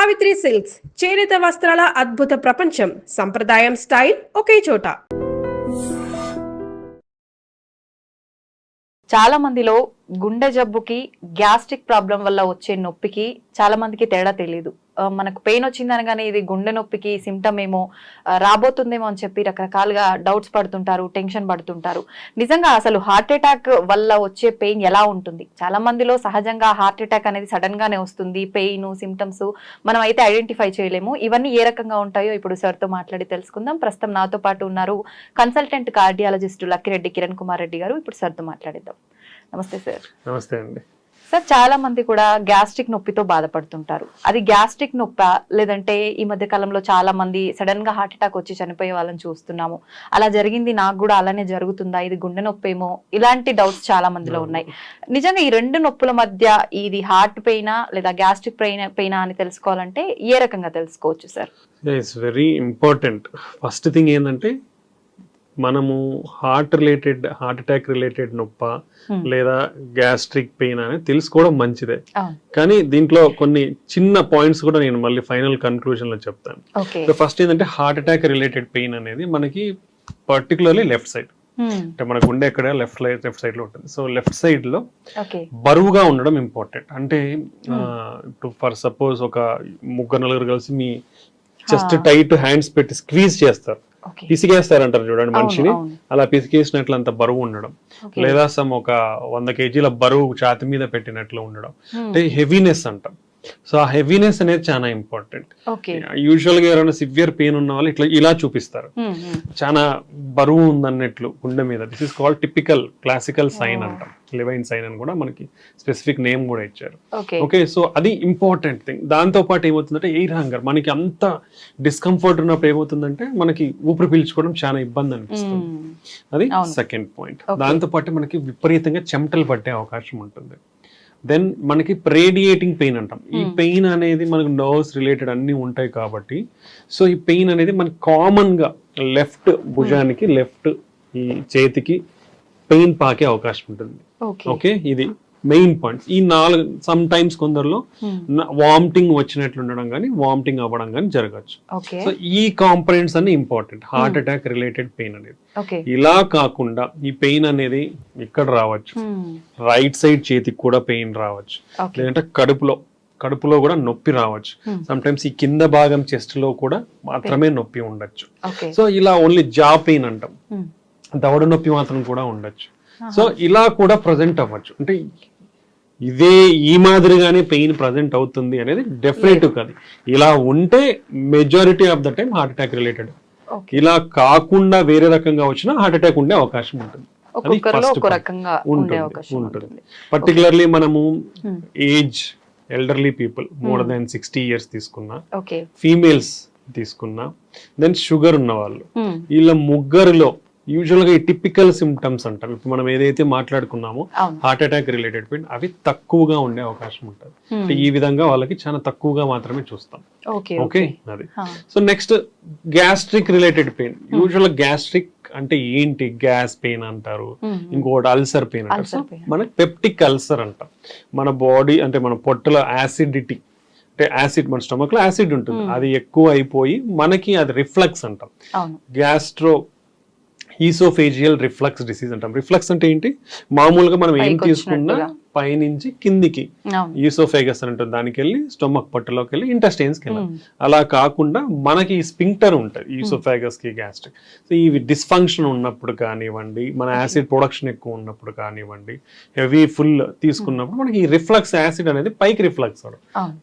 Savitri silks చేనేత వస్త్రాల అద్భుత ప్రపంచం. సంప్రదాయం స్టైల్ ఒకే చోట. చాలా మందిలో గుండె జబ్బుకి గ్యాస్ట్రిక్ ప్రాబ్లం వల్ల వచ్చే నొప్పికి చాలా మందికి తేడా తెలియదు. మనకు పెయిన్ వచ్చిందనగానే ఇది గుండె నొప్పికి సిమ్టమ్ ఏమో రాబోతుందేమో అని చెప్పి రకరకాలుగా డౌట్స్ పడుతుంటారు, టెన్షన్ పడుతుంటారు. నిజంగా అసలు హార్ట్ అటాక్ వల్ల వచ్చే పెయిన్ ఎలా ఉంటుంది? చాలా మందిలో సహజంగా హార్ట్ అటాక్ అనేది సడన్ గానే వస్తుంది. పెయిన్ సిమ్టమ్స్ మనం అయితే ఐడెంటిఫై చేయలేము. ఇవన్నీ ఏ రకంగా ఉంటాయో ఇప్పుడు సార్తో మాట్లాడి తెలుసుకుందాం. ప్రస్తుతం నాతో పాటు ఉన్నారు కన్సల్టెంట్ కార్డియాలజిస్ట్ లక్కిరెడ్డి కిరణ్ కుమార్ రెడ్డి గారు. ఇప్పుడు సార్తో మాట్లాడిద్దాం. నమస్తే సార్. నమస్తే అండి. సార్, చాలా మంది కూడా గ్యాస్ట్రిక్ నొప్పితో బాధపడుతుంటారు. అది గ్యాస్ట్రిక్ నొప్పా, లేదంటే ఈ మధ్య కాలంలో చాలా మంది సడన్ గా హార్ట్ అటాక్ వచ్చి చనిపోయే వాళ్ళని చూస్తున్నాము. అలా జరిగింది, నాకు కూడా అలానే జరుగుతుందా, ఇది గుండె నొప్పేమో, ఇలాంటి డౌట్స్ చాలా మందిలో ఉన్నాయి. నిజంగా ఈ రెండు నొప్పుల మధ్య ఇది హార్ట్ పెయినా లేదా గ్యాస్ట్రిక్ పెయినా అని తెలుసుకోవాలంటే ఏ రకంగా తెలుసుకోవచ్చు sir? It's very important. First thing ఏంటంటే మనము హార్ట్ అటాక్ రిలేటెడ్ నొప్ప లేదా గ్యాస్ట్రిక్ పెయిన్ అనేది తెలుసుకోవడం మంచిదే. కానీ దీంట్లో కొన్ని చిన్న పాయింట్స్ కూడా నేను మళ్ళీ ఫైనల్ కన్క్లూజన్ లో చెప్తాను. ఫస్ట్ ఏంటంటే హార్ట్ అటాక్ రిలేటెడ్ పెయిన్ అనేది మనకి పర్టికులర్లీ లెఫ్ట్ సైడ్, అంటే మనకు ఉండే ఎక్కడ లెఫ్ట్ సైడ్ లో ఉంటుంది. సో లెఫ్ట్ సైడ్ లో బరువుగా ఉండడం ఇంపార్టెంట్. అంటే ఇప్పుడు ఫర్ సపోజ్ ఒక ముగ్గురు నలుగురు కలిసి మీ చెస్ట్ టైట్ హ్యాండ్స్ పెట్టి స్క్వీజ్ చేస్తారు, పిసికేస్తారంటారు చూడండి మనిషిని, అలా పిసికేసినట్లు అంత బరువు ఉండడం, లేదా సమ్ ఒక 100 kg బరువు ఛాతి మీద పెట్టినట్లు ఉండడం, అంటే హెవీనెస్ అంటాం. సో ఆ హెవీనెస్ అనేది చాలా ఇంపార్టెంట్. యూజువల్ గా ఎవరైనా సివియర్ పెయిన్ ఉన్న వాళ్ళు ఇలా చూపిస్తారు, చాలా బరువు ఉందన్నట్లు గుండె మీద. This is called typical classical sign అంటాం. లెవైన్ సైన్ అని కూడా మనకి స్పెసిఫిక్ నేమ్ కూడా ఇచ్చారు. ఓకే, సో అది ఇంపార్టెంట్ థింగ్. దాంతో పాటు ఏమవుతుందంటే ఎయిర్ హంగర్. మనకి అంత డిస్కంఫర్ట్ ఉన్నప్పుడు ఏమవుతుందంటే మనకి ఊపిరి పీల్చుకోవడం చాలా ఇబ్బంది అనిపిస్తుంది. అది సెకండ్ పాయింట్. దాంతో పాటు మనకి విపరీతంగా చెమటలు పట్టే అవకాశం ఉంటుంది. దెన్ మనకి రేడియేటింగ్ పెయిన్ అంటాం. ఈ పెయిన్ అనేది మనకు నర్వ్స్ రిలేటెడ్ అన్ని ఉంటాయి కాబట్టి, సో ఈ పెయిన్ అనేది మనకి కామన్ గా లెఫ్ట్ భుజానికి, లెఫ్ట్ ఈ చేతికి పెయిన్ పాకే అవకాశం ఉంటుంది. ఓకే, ఇది మెయిన్ పాయింట్. ఈ 4 సమ్ టైమ్స్ కొందరిలో వామిటింగ్ వచ్చినట్లు ఉండడం కానీ, వామిటింగ్ అవ్వడం కానీ జరగచ్చు. సో ఈ కాంపనెంట్స్ అన్ని important heart attack related pain అనేది. ఇలా కాకుండా ఈ పెయిన్ అనేది ఇక్కడ రావచ్చు, రైట్ సైడ్ చేతికి కూడా పెయిన్ రావచ్చు, లేదంటే కడుపులో కూడా నొప్పి రావచ్చు. సమ్ టైమ్స్ ఈ కింద భాగం చెస్ట్ లో కూడా మాత్రమే నొప్పి ఉండొచ్చు. సో ఇలా ఓన్లీ జా పెయిన్ అంటాం, దవడ నొప్పి మాత్రం కూడా ఉండొచ్చు. సో ఇలా కూడా ప్రజెంట్ అవ్వచ్చు. అంటే ఇదే ఈ మాదిరిగానే పెయిన్ ప్రజెంట్ అవుతుంది అనేది డెఫినెటివ్ కాదు. ఇలా ఉంటే majority of the time heart attack related. ఇలా కాకుండా వేరే రకంగా వచ్చినా హార్ట్ అటాక్ ఉండే అవకాశం ఉంటుంది. ఉంటుంది. పర్టికులర్లీ మనము age elderly people more than 60 years తీసుకున్నా, ఫీమేల్స్ తీసుకున్నా, దెన్ షుగర్ ఉన్న వాళ్ళు, వీళ్ళ ముగ్గురులో యూజువల్ గా ఈ టిపికల్ సిమ్టమ్స్ అంటాం. ఇప్పుడు మనం ఏదైతే మాట్లాడుకున్నామో హార్ట్ అటాక్ రిలేటెడ్ పెయిన్, అవి తక్కువగా ఉండే అవకాశం ఉంటుంది. ఈ విధంగా వాళ్ళకి చాలా తక్కువగా మాత్రమే చూస్తాం. ఓకే, అది. So next gastric related pain. Usual gastric అంటే ఏంటి? గ్యాస్ పెయిన్ అంటారు, ఇంకోటి అల్సర్ పెయిన్ అంటారు. సో మనకి పెప్టిక్ అల్సర్ అంటాం. మన బాడీ అంటే మన పొట్టలో యాసిడిటీ, అంటే యాసిడ్, మన స్టమక్ లో యాసిడ్ ఉంటుంది, అది ఎక్కువ అయిపోయి మనకి అది రిఫ్లక్స్ అంటాం. గ్యాస్ట్రో ఈసోఫేజియల్ రిఫ్లక్స్ డిసీజ్ అంటాం. రిఫ్లక్స్ అంటే ఏంటి? మామూలుగా మనం ఏం తీసుకున్నా పైనుంచి కిందికి ఈసోఫేగస్ అని ఉంటుంది, దానికి వెళ్ళి స్టొమక్ పొట్టలోకి వెళ్ళి ఇంటెస్టైన్స్ కి వెళ్ళాలి. అలా కాకుండా మనకి స్పింక్టర్ ఉంటుంది ఈసోఫేగస్ కి, గ్యాస్ట్రిక్. సో ఇవి డిస్ఫంక్షన్ ఉన్నప్పుడు కానివ్వండి, మన యాసిడ్ ప్రొడక్షన్ ఎక్కువ ఉన్నప్పుడు కానివ్వండి, హెవీ ఫుల్ తీసుకున్నప్పుడు మనకి ఈ రిఫ్లక్స్ యాసిడ్ అనేది పైకి రిఫ్లక్స్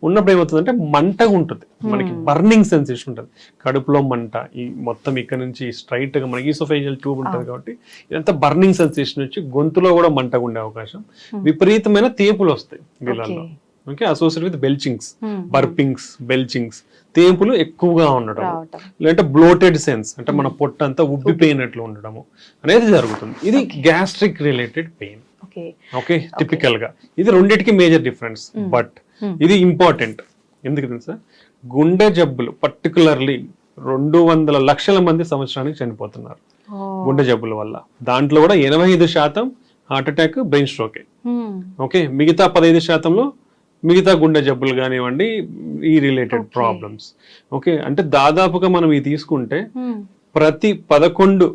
ఉన్నప్పుడు ఏమవుతుందంటే మంటగా ఉంటుంది, మనకి బర్నింగ్ సెన్సేషన్ ఉంటుంది, కడుపులో మంట. ఈ మొత్తం ఇక్కడ నుంచి స్ట్రైట్ గా మనకి ఈసోఫేజియల్ ట్యూబ్ ఉంటుంది కాబట్టి ఇదంతా బర్నింగ్ సెన్సేషన్ వచ్చి గొంతులో కూడా మంటగా ఉండే అవకాశం, విపరీతమైన తేపులు వస్తాయి వీళ్ళల్లో. Okay, associate with belchings, burpings, belchings, తేపులు ఎక్కువగా ఉండడం, లేదంటే బ్లోటెడ్ సెన్స్ అంటే మన పొట్ట అంతా ఉబ్బిపోయినట్లు ఉండడము అనేది జరుగుతుంది. ఇది gastric related pain. Okay, typical గా ఇది రెండింటికి మేజర్ డిఫరెన్స్. బట్ ఇది ఇంపార్టెంట్ ఎందుకు తెలుసా? గుండె జబ్బులు పర్టికులర్లీ 200 లక్షల మంది సంవత్సరానికి చనిపోతున్నారు గుండె జబ్బుల వల్ల. దాంట్లో కూడా 85% హార్ట్ అటాక్, బ్రెయిన్ స్ట్రోకే. ఓకే, మిగతా 15%లో మిగతా గుండె జబ్బులు కానివ్వండి, ఈ రిలేటెడ్ ప్రాబ్లమ్స్. ఓకే, అంటే దాదాపుగా మనం ఇది తీసుకుంటే ప్రతి 11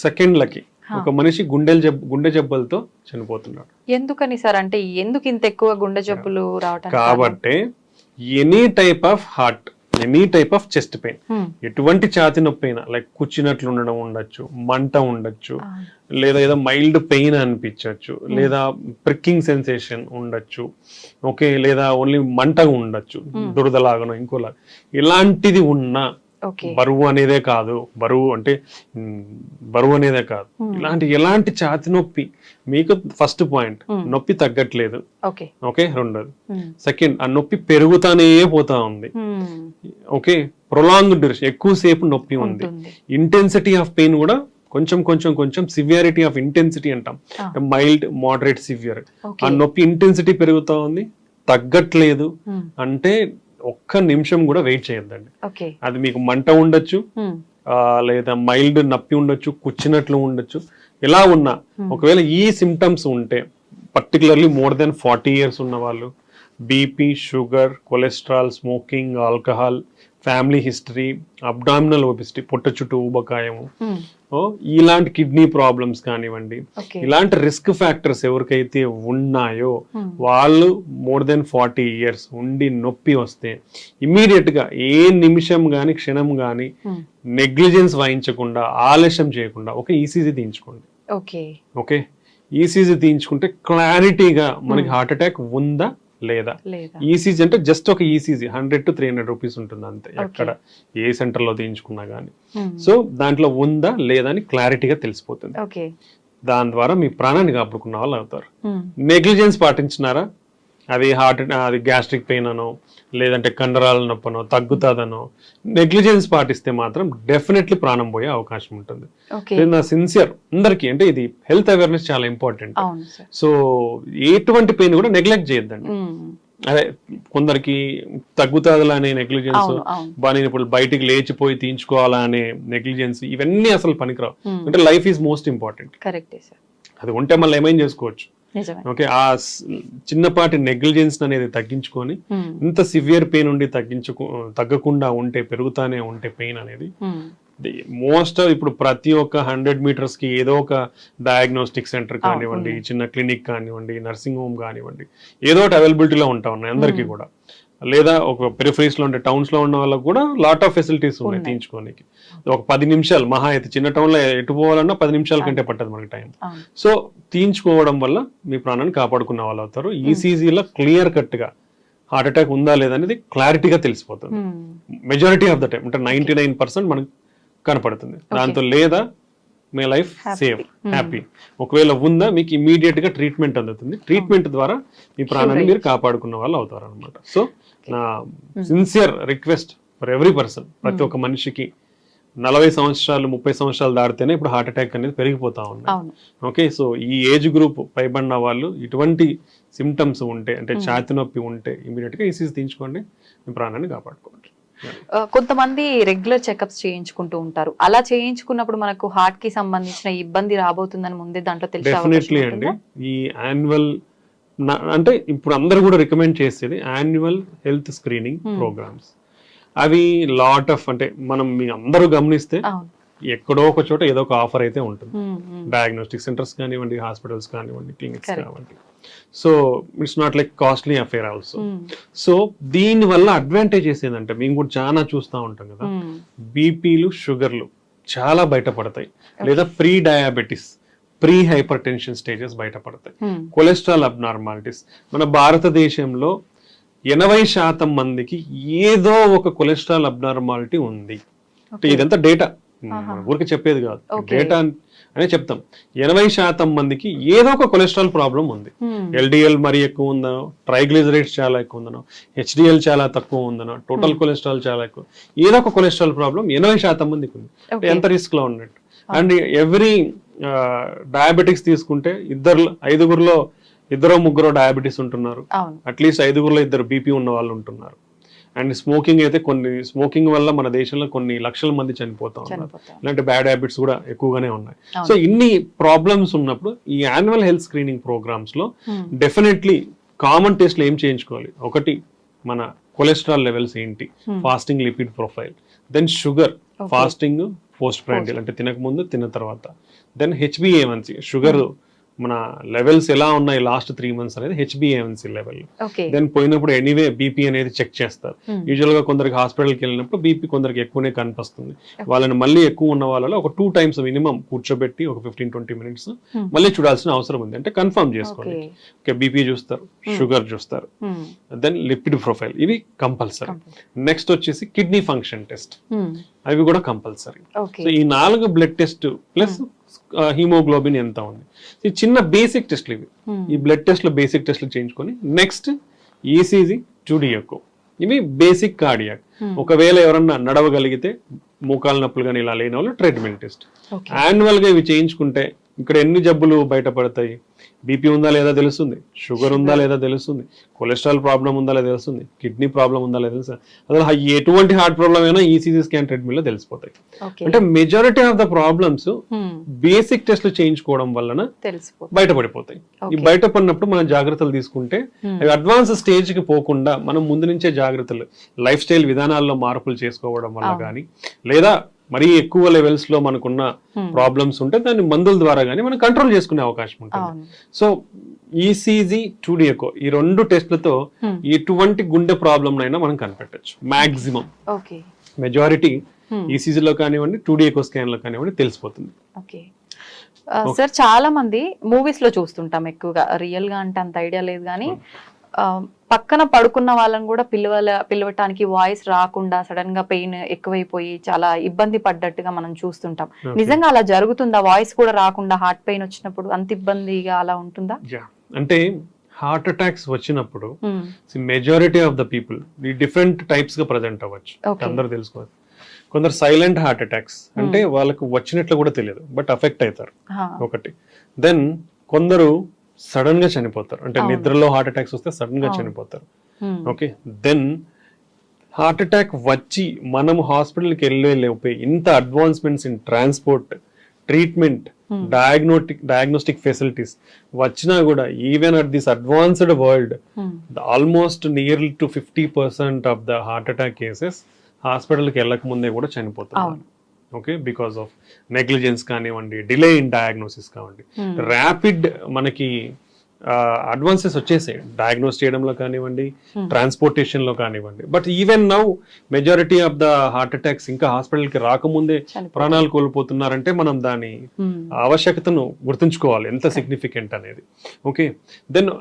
సెకండ్లకి ఒక మనిషి గుండె జబ్బులతో చనిపోతున్నాడు. ఎందుకని సార్, అంటే ఎందుకు ఇంత ఎక్కువ గుండె జబ్బులు రావటం? కాబట్టి any type of heart, any type of chest pain, ఎటువంటి ఛాతి నొప్పి అయినా, లైక్ కూర్చున్నట్లు ఉండడం ఉండొచ్చు, మంట ఉండొచ్చు, లేదా ఏదో మైల్డ్ పెయిన్ అనిపించవచ్చు, లేదా ప్రిక్కింగ్ సెన్సేషన్ ఉండొచ్చు, ఓకే, లేదా ఓన్లీ మంటగా ఉండొచ్చు, దురదలాగనో ఇంకోలాగా, ఇలాంటిది ఉన్నా బరువు అనేదే కాదు, ఎలాంటి ఛాతి నొప్పి మీకు ఫస్ట్ పాయింట్, నొప్పి తగ్గట్లేదు, ఓకే, రెండోది. సెకండ్, ఆ నొప్పి పెరుగుతానే పోతా ఉంది, ఓకే, ప్రొలాంగ్ డ్యూరేషన్, ఎక్కువసేపు నొప్పి ఉంది, ఇంటెన్సిటీ ఆఫ్ పెయిన్ కూడా కొంచెం సివియారిటీ ఆఫ్ ఇంటెన్సిటీ అంటాం, మైల్డ్, మోడరేట్, సివియర్, ఆ నొప్పి ఇంటెన్సిటీ పెరుగుతా ఉంది, తగ్గట్లేదు అంటే ఒక్క నిమిషం కూడా వెయిట్ చేయొద్దండి. అది మీకు మంట ఉండొచ్చు, లేదా మైల్డ్ నొప్పి ఉండొచ్చు, కూర్చున్నట్లు ఉండొచ్చు, ఎలా ఉన్నా ఒకవేళ ఈ సిమ్టమ్స్ ఉంటే, పర్టికులర్లీ మోర్ దెన్ 40 years ఉన్న వాళ్ళు, BP, sugar, cholesterol, smoking, alcohol, family history, abdominal obesity, పొట్ట చుట్టూ ఊబకాయము, ఇలాంటి కిడ్నీ ప్రాబ్లమ్స్ కానివ్వండి, ఇలాంటి రిస్క్ ఫ్యాక్టర్స్ ఎవరికైతే ఉన్నాయో వాళ్ళు మోర్ దెన్ 40 years ఉండి నొప్పి వస్తే ఇమ్మీడియట్ గా ఏ నిమిషం గాని క్షణం గాని నెగ్లిజెన్స్ వహించకుండా, ఆలస్యం చేయకుండా ఒక ఈసీజీ తీయించుకోండి. ఓకే, ఈసీజీ తీయించుకుంటే క్లారిటీగా మనకి హార్ట్ అటాక్ ఉందా లేదా. ఈసీజీ అంటే జస్ట్ ఒక ఈసీజీ 100 to 300 rupees ఉంటుంది అంతే, ఎక్కడ ఏ సెంటర్ లో తీయించుకున్నా గానీ. సో దాంట్లో ఉందా లేదా అని క్లారిటీగా తెలిసిపోతుంది. దాని ద్వారా మీ ప్రాణాన్ని కాపాడుకున్న వాళ్ళు అవుతారు. నెగ్లిజెన్స్ పాటించినారా, అది గ్యాస్ట్రిక్ పెయిన్ అనో, లేదంటే కండరాల నొప్పనో, తగ్గుతాదనో నెగ్లిజెన్స్ పాటిస్తే మాత్రం డెఫినెట్లీ ప్రాణం పోయే అవకాశం ఉంటుంది. నా సిన్సియర్ అందరికి, అంటే ఇది హెల్త్ అవేర్నెస్ చాలా ఇంపార్టెంట్. సో ఎటువంటి పెయిన్ కూడా నెగ్లెక్ట్ చేయొద్దండి. అదే కొందరికి తగ్గుతాదలా అనే నెగ్లిజెన్స్, బాగా ఇప్పుడు బయటికి లేచిపోయి తీయించుకోవాలా అనే నెగ్లిజెన్స్, ఇవన్నీ అసలు పనికిరావు. అంటే లైఫ్ ఈజ్ మోస్ట్ ఇంపార్టెంట్. అది ఉంటే మళ్ళీ ఏమైనా చేసుకోవచ్చు. ఓకే, ఆ చిన్నపాటి నెగ్లిజెన్స్ అనేది తగ్గించుకొని, ఇంత సివియర్ పెయిన్ ఉండి తగ్గకుండా ఉంటే, పెరుగుతానే ఉంటే పెయిన్ అనేది, మోస్ట్ ఇప్పుడు ప్రతి ఒక్క 100 meters కి ఏదో ఒక డయాగ్నోస్టిక్ సెంటర్ కానివ్వండి, చిన్న క్లినిక్ కానివ్వండి, నర్సింగ్ హోమ్ కానివ్వండి, ఏదో ఒకటి అవైలబిలిటీలో ఉంటా ఉన్నాయి అందరికీ కూడా. లేదా ఒక పెరిఫరీస్ లో ఉండే టౌన్స్ లో ఉన్న వాళ్ళకి కూడా లాట్ ఆఫ్ ఫెసిలిటీస్ ఉన్నాయి తీయించుకోనికి. ఒక 10 నిమిషాలు మహా అయితే, చిన్న టౌన్ లో ఎటు పోవాలన్నా 10 నిమిషాల కంటే పట్టదు మనకి టైం. సో తీయించుకోవడం వల్ల మీ ప్రాణాన్ని కాపాడుకున్న వాళ్ళు అవుతారు. ఈసీజీలో క్లియర్ కట్ గా హార్ట్ అటాక్ ఉందా లేదా అనేది క్లారిటీగా తెలిసిపోతుంది. మెజారిటీ ఆఫ్ ద టైం, అంటే 99% మనకు కనపడుతుంది. దాంతో లేదా మీ లైఫ్ సేఫ్, హ్యాపీ. ఒకవేళ ఉందా మీకు ఇమీడియట్ గా ట్రీట్మెంట్ అందుతుంది. ట్రీట్మెంట్ ద్వారా మీ ప్రాణాన్ని మీరు కాపాడుకున్న వాళ్ళు అవుతారు అనమాట. సో నా sincere request for every person, ప్రతి ఒక్క మనిషికి 40 సంవత్సరాలు 30 సంవత్సరాలు దాటితేనే ఇప్పుడు హార్ట్ అటాక్ అనేది పెరిగిపోతా ఉన్నాయి. ఓకే, సో ఈ ఏజ్ గ్రూప్ పైబడిన వాళ్ళు ఇటువంటి సిమ్టమ్స్ ఉంటే, అంటే ఛాతి నొప్పి ఉంటే ఇమీడియట్ గా ఈసీజీ తీయించుకోండి, మీ ప్రాణాన్ని కాపాడుకోండి. కొంతమంది రెగ్యులర్ చెకప్స్ చేయించుకుంటూ ఉంటారు. అలా చేయించుకున్నప్పుడు మనకు హార్ట్ కి సంబంధించిన ఇబ్బంది రాబోతుందని ముందే దాంట్లో తెలిసే డెఫినెట్లీ అండి. ఈ యాన్యువల్, అంటే ఇప్పుడు అందరూ కూడా రికమెండ్ చేసేది యాన్యువల్ హెల్త్ స్క్రీనింగ్ ప్రోగ్రామ్స్. అవి లాట్ ఆఫ్, అంటే మనం మీ అందరూ గమనిస్తే ఎక్కడో ఒక చోట ఏదో ఒక ఆఫర్ అయితే ఉంటుంది. డయాగ్నోస్టిక్ సెంటర్స్ కానివ్వండి, హాస్పిటల్స్ కానివ్వండి, క్లినిక్స్ కానివ్వండి. So it's not like costly affair also. So దీని వల్ల అడ్వాంటేజెస్ ఏంటంటే, మేము కూడా చాలా చూస్తూ ఉంటాం కదా, బీపీలు, షుగర్లు చాలా బయటపడతాయి, లేదా pre diabetes, pre hyper tension stages బయటపడతాయి, కొలెస్ట్రాల్ అబ్నార్మాలిటీస్. మన భారతదేశంలో 80% మందికి ఏదో ఒక కొలెస్ట్రాల్ అబ్నార్మాలిటీ ఉంది. ఇదంతా డేటా, ఊరికి చెప్పేది కాదు, డేటా అనే చెప్తాం. 80% మందికి ఏదో ఒక కొలెస్ట్రాల్ ప్రాబ్లం ఉంది. ఎల్డిఎల్ మరీ ఎక్కువ ఉందనో, ట్రైగ్లిజరైడ్స్ చాలా ఎక్కువ ఉందనో, హెచ్డిఎల్ చాలా తక్కువ ఉందనో, టోటల్ కొలెస్ట్రాల్ చాలా ఎక్కువ, ఏదో ఒక కొలెస్ట్రాల్ ప్రాబ్లం 80% మందికి ఉంది. ఎంత రిస్క్ లో ఉన్నట్టు. అండ్ ఎవ్రీ డయాబెటిక్స్ తీసుకుంటే 5గురిలో 2-3 డయాబెటీస్ ఉంటున్నారు, అట్లీస్ట్ 5గురిలో 2 బీపీ ఉన్న వాళ్ళు ఉంటున్నారు. అండ్ స్మోకింగ్ అయితే, స్మోకింగ్ వల్ల మన దేశంలో కొన్ని లక్షల మంది చనిపోతా ఉన్నారు. ఇలాంటి బ్యాడ్ హ్యాబిట్స్ కూడా ఎక్కువగానే ఉన్నాయి. సో ఇన్ని ప్రాబ్లమ్స్ ఉన్నప్పుడు ఈ యాన్యువల్ హెల్త్ స్క్రీనింగ్ ప్రోగ్రామ్స్ లో డెఫినెట్లీ కామన్ టెస్ట్లు ఏం చేయించుకోవాలి? ఒకటి మన కొలెస్ట్రాల్ లెవెల్స్ ఏంటి, fasting lipid profile, then sugar, fasting post prandial అంటే తినక ముందు తిన్న తర్వాత, దెన్ HbA1c షుగర్ మన లెవెల్స్ ఎలా ఉన్నాయి లాస్ట్ 3 months అనేది HbA1c లెవెల్. దెన్ పోయినప్పుడు ఎనీవే బీపీ అనేది చెక్ చేస్తారు. యూజువల్ గా కొందరికి హాస్పిటల్కి వెళ్ళినప్పుడు బీపీ కొందరికి ఎక్కువనే కనిపిస్తుంది. వాళ్ళని మళ్ళీ ఎక్కువ ఉన్న వాళ్ళలో ఒక 2 times మినిమం కూర్చోబెట్టి ఒక 15-20 minutes మళ్ళీ చూడాల్సిన అవసరం ఉంది. అంటే కన్ఫర్మ్ చేసుకోండి. ఓకే, బీపీ చూస్తారు, షుగర్ చూస్తారు, దెన్ లిపిడ్ ప్రొఫైల్, ఇవి కంపల్సరీ. నెక్స్ట్ వచ్చేసి కిడ్నీ ఫంక్షన్ టెస్ట్, అవి కూడా కంపల్సరీ. సో ఈ 4 బ్లడ్ టెస్ట్ ప్లస్ హీమోగ్లోబిన్ ఎంత ఉంది, ఈ చిన్న బేసిక్ టెస్ట్లు ఇవి. ఈ బ్లడ్ టెస్ట్లు బేసిక్ టెస్ట్లు చేయించుకొని నెక్స్ట్ ఈసీజీ, 2D ఎకో, ఇవి బేసిక్ కార్డియాక్. ఒకవేళ ఎవరన్నా నడవగలిగితే మోకాల నొప్పులు కానీ ఇలా లేని వాళ్ళు ట్రెడ్మిల్ టెస్ట్. యాన్యువల్ గా ఇవి చేయించుకుంటే ఇక్కడ ఎన్ని జబ్బులు బయటపడతాయి? బీపీ ఉందా లేదా తెలుస్తుంది, షుగర్ ఉందా లేదా తెలుస్తుంది, కొలెస్ట్రాల్ ప్రాబ్లం ఉందా లేదా తెలుస్తుంది, కిడ్నీ ప్రాబ్లం ఉందా లేదా తెలుస్తుంది. అసలు ఎటువంటి హార్ట్ ప్రాబ్లం అయినా ఈసీజీ స్కాన్ ట్రెడ్మిల్ లో తెలిసిపోతాయి. అంటే majority of the problems basic టెస్ట్లు చేయించుకోవడం వలన బయటపడిపోతాయి. ఈ బయటపడినప్పుడు మనం జాగ్రత్తలు తీసుకుంటే అవి అడ్వాన్స్ స్టేజ్ కి పోకుండా మనం ముందు నుంచే జాగ్రత్తలు, లైఫ్ స్టైల్ విధానాల్లో మార్పులు చేసుకోవడం వల్ల కానీ, లేదా మరీ ఎక్కువ లెవెల్స్ లో మనకున్న ప్రాబ్లమ్స్ ఉంటే దాన్ని మందుల ద్వారా కానీ మనం కంట్రోల్ చేసుకునే అవకాశం ఉంటుంది. సో ఈసీజీ, 2D ఎకో, ఈ 2 టెస్ట్లతో ఎటువంటి గుండె ప్రాబ్లం అయినా మనం కనిపెట్టచ్చు. మాక్సిమం మెజారిటీ ఈసీజీలో కానివ్వండి, 2D ఎకో స్కాన్ లో కానివ్వండి తెలిసిపోతుంది. సార్ చాలా మంది మూవీస్ లో చూస్తుంటాం ఎక్కువగా, రియల్ గా అంటే అంత ఐడియా లేదు కానీ పక్కన పడుకున్న వాళ్ళని కూడా పిలవటానికి వాయిస్ రాకుండా సడన్ గా పెయిన్ ఎక్కువైపోయి చాలా ఇబ్బంది పడ్డట్టుగా మనం చూస్తుంటాం. నిజంగా అలా జరుగుతుందా? వాయిస్ కూడా రాకుండా హార్ట్ పెయిన్ వచ్చినప్పుడు అంత ఇబ్బందిగా అలా ఉంటుందా? అంటే హార్ట్ అటాక్స్ వచ్చినప్పుడు మెజారిటీ ఆఫ్ ద పీపుల్ ఈ డిఫరెంట్ టైప్స్ గా ప్రజెంట్ అవ్వచ్చు. అందరూ తెలుసుకోవాలి. కొందరు సైలెంట్ హార్ట్ అటాక్స్, అంటే వాళ్ళకు వచ్చినట్లు కూడా తెలియదు బట్ అఫెక్ట్ అవుతారు ఒకటి. దెన్ కొందరు సడన్ గా చనిపోతారు, అంటే నిద్రలో హార్ట్ అటాక్స్ వస్తే సడన్ గా చనిపోతారు. ఓకే, దెన్ హార్ట్ అటాక్ వచ్చి మనము హాస్పిటల్కి వెళ్ళే ఇంత advancements in transport, treatment, diagnostic facilities వచ్చినా కూడా even at this advanced world almost nearly to 50% of the heart attack cases హాస్పిటల్కి వెళ్ళక ముందే కూడా చనిపోతున్నారు. ఓకే, బికాస్ ఆఫ్ నెగ్లిజెన్స్ కానివ్వండి, డిలే ఇన్ డయాగ్నోసిస్ కానివ్వండి, ర్యాపిడ్ మనకి అడ్వాన్సెస్ వచ్చేసాయి డయాగ్నోస్ చేయడంలో కానివ్వండి, ట్రాన్స్పోర్టేషన్ లో కానివ్వండి. But even now majority of the heart attacks ఇంకా హాస్పిటల్ కి రాకముందే ప్రాణాలు కోల్పోతున్నారంటే మనం దాని ఆవశ్యకతను గుర్తుంచుకోవాలి, ఎంత సిగ్నిఫికెంట్ అనేది. Okay, then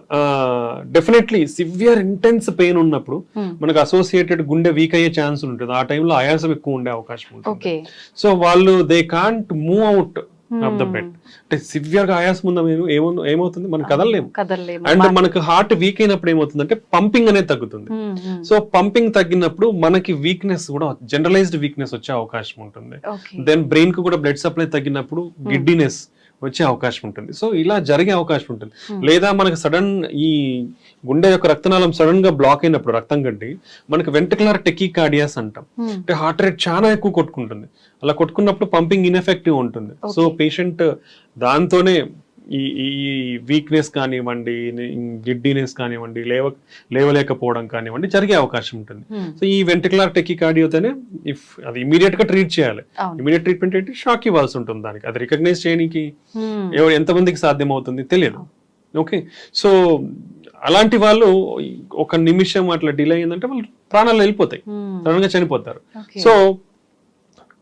definitely severe intense pain ఉన్నప్పుడు మనకు అసోసియేటెడ్ గుండె వీక్ అయ్యే ఛాన్స్ ఉంటుంది. ఆ టైంలో ఆయాసం ఎక్కువ ఉండే అవకాశం ఉంటుంది. సో వాళ్ళు they can't move out of the bed. అంటే సివియర్ గా ఆయాసం ఉందా ఏమవుతుంది, మనం కదలలేము. అండ్ మనకు హార్ట్ వీక్ అయినప్పుడు ఏమవుతుందంటే పంపింగ్ అనేది తగ్గుతుంది. సో పంపింగ్ తగ్గినప్పుడు మనకి వీక్నెస్ కూడా, జనరలైజ్డ్ వీక్నెస్ వచ్చే అవకాశం ఉంటుంది. దెన్ బ్రెయిన్ కు కూడా బ్లడ్ సప్లై తగ్గినప్పుడు గిడ్డినెస్ వచ్చే అవకాశం ఉంటుంది. సో ఇలా జరిగే అవకాశం ఉంటుంది. లేదా మనకు సడన్ ఈ గుండె యొక్క రక్తనాళం సడన్ గా బ్లాక్ అయినప్పుడు, రక్తం గడ్డి, మనకు వెంట్రికులర్ టెకికార్డియాస్ అంటాం. అంటే హార్ట్ రేట్ చాలా ఎక్కువ కొట్టుకుంటుంది. అలా కొట్టుకున్నప్పుడు పంపింగ్ ఇన్ఎఫెక్టివ్ ఉంటుంది. సో పేషెంట్ దాంతోనే ఈ వీక్నెస్ కానివ్వండి, గిడ్డీనెస్ కానివ్వండి, లేవలేకపోవడం కానివ్వండి జరిగే అవకాశం ఉంటుంది. సో ఈ వెంట్రికులర్ టెకికార్డియాతోనే ఇఫ్ అది ఇమీడియట్ గా ట్రీట్ చేయాలి. ఇమీడియట్ ట్రీట్మెంట్ ఏంటి, షాక్ ఇవ్వాల్సి ఉంటుంది. దానికి అది రికగ్నైజ్ చేయడానికి ఎంతమందికి సాధ్యం అవుతుంది తెలియదు. ఓకే, సో అలాంటి వాళ్ళు ఒక నిమిషం అట్లా డిలే అయిందంటే వాళ్ళు ప్రాణాలు వెళ్ళిపోతాయి, సడన్ గా చనిపోతారు. సో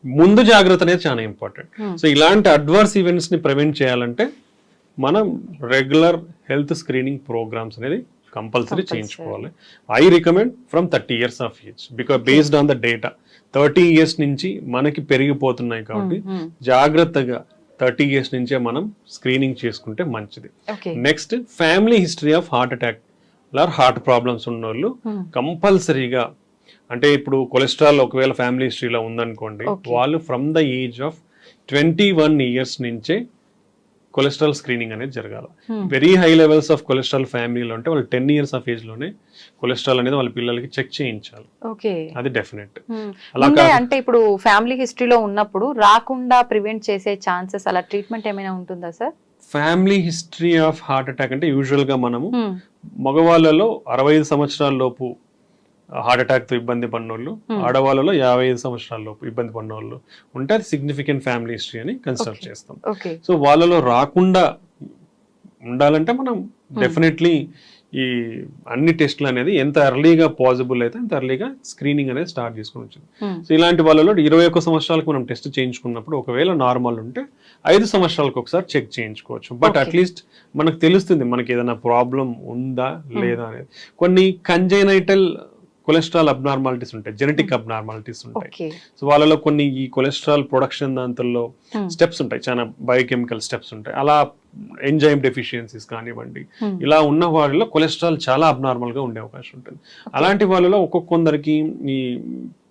ముందు జాగ్రత్త అనేది చాలా ఇంపార్టెంట్. సో ఇలాంటి అడ్వర్స్ ఈవెంట్స్ ని ప్రివెంట్ చేయాలంటే మనం రెగ్యులర్ హెల్త్ స్క్రీనింగ్ ప్రోగ్రామ్స్ అనేది కంపల్సరీ చేయించుకోవాలి. I recommend from 30 years of age, because based on the data 30 years నుంచి మనకి పెరిగిపోతున్నాయి కాబట్టి జాగ్రత్తగా 30 years నుంచే మనం స్క్రీనింగ్ చేసుకుంటే మంచిది. Next family history of heart attack or heart problems ఉన్న వాళ్ళు కంపల్సరీగా, అంటే ఇప్పుడు కొలెస్ట్రాల్ ఒకవేళ ఫ్యామిలీ హిస్టరీలో ఉందనుకోండి, వాళ్ళు from the age of 21 years నుంచే కొలెస్ట్రాల్ స్క్రీనింగ్ అనేది జరగాలి. Very high levels of cholesterol ఫ్యామిలీలో అంటే వాళ్ళు 10 years ఆఫ్ ఏజ్ లోనే కొలెస్ట్రాల్ అనేది వాళ్ళ పిల్లలకి చెక్ చేయించాలి. అది డెఫినెట్. అంటే ఇప్పుడు ఫ్యామిలీ హిస్టరీలో ఉన్నప్పుడు రాకుండా ప్రివెంట్ చేసే ఛాన్సెస్, అలా ట్రీట్మెంట్ ఏమైనా ఉంటుందా sir? Family history of heart attack అంటే యూజువల్ గా మనము మగవాళ్ళలో 65 సంవత్సరాల లోపు హార్ట్ అటాక్ తో ఇబ్బంది పడినోళ్ళు, ఆడవాళ్ళలో 55 సంవత్సరాల లోపు ఇబ్బంది పడినోళ్ళు ఉంటే అది సిగ్నిఫికెంట్ ఫ్యామిలీ హిస్టరీ అని కన్సిడర్ చేస్తాం. సో వాళ్ళలో రాకుండా ఉండాలంటే మనం డెఫినెట్లీ ఈ అన్ని టెస్ట్లు అనేది ఎంత ఎర్లీగా పాసిబుల్ అయితే అంత ఎర్లీగా స్క్రీనింగ్ అనేది స్టార్ట్ చేసుకుని వచ్చింది. సో ఇలాంటి వాళ్ళలో 21 సంవత్సరాలకు మనం టెస్ట్ చేయించుకున్నప్పుడు ఒకవేళ నార్మల్ ఉంటే 5 సంవత్సరాలకు ఒకసారి చెక్ చేయించుకోవచ్చు. బట్ అట్లీస్ట్ మనకు తెలుస్తుంది మనకి ఏదైనా ప్రాబ్లం ఉందా లేదా అనేది. కొన్ని కంజైనైటల్ కొలెస్ట్రాల్ అబ్నార్మాలిటీస్ ఉంటాయి, జెనెటిక్ అబ్నార్మాలిటీస్ ఉంటాయి. సో వాళ్ళలో కొన్ని ఈ కొలెస్ట్రాల్ ప్రొడక్షన్ దాంట్లో స్టెప్స్ ఉంటాయి, చాలా బయోకెమికల్ స్టెప్స్ ఉంటాయి. అలా ఎంజైమ్ డెఫిషియన్సీస్ కానివ్వండి, ఇలా ఉన్న వాళ్ళలో కొలెస్ట్రాల్ చాలా అబ్నార్మల్ గా ఉండే అవకాశం ఉంటుంది. అలాంటి వాళ్ళలో ఒక్కొక్కరికి ఈ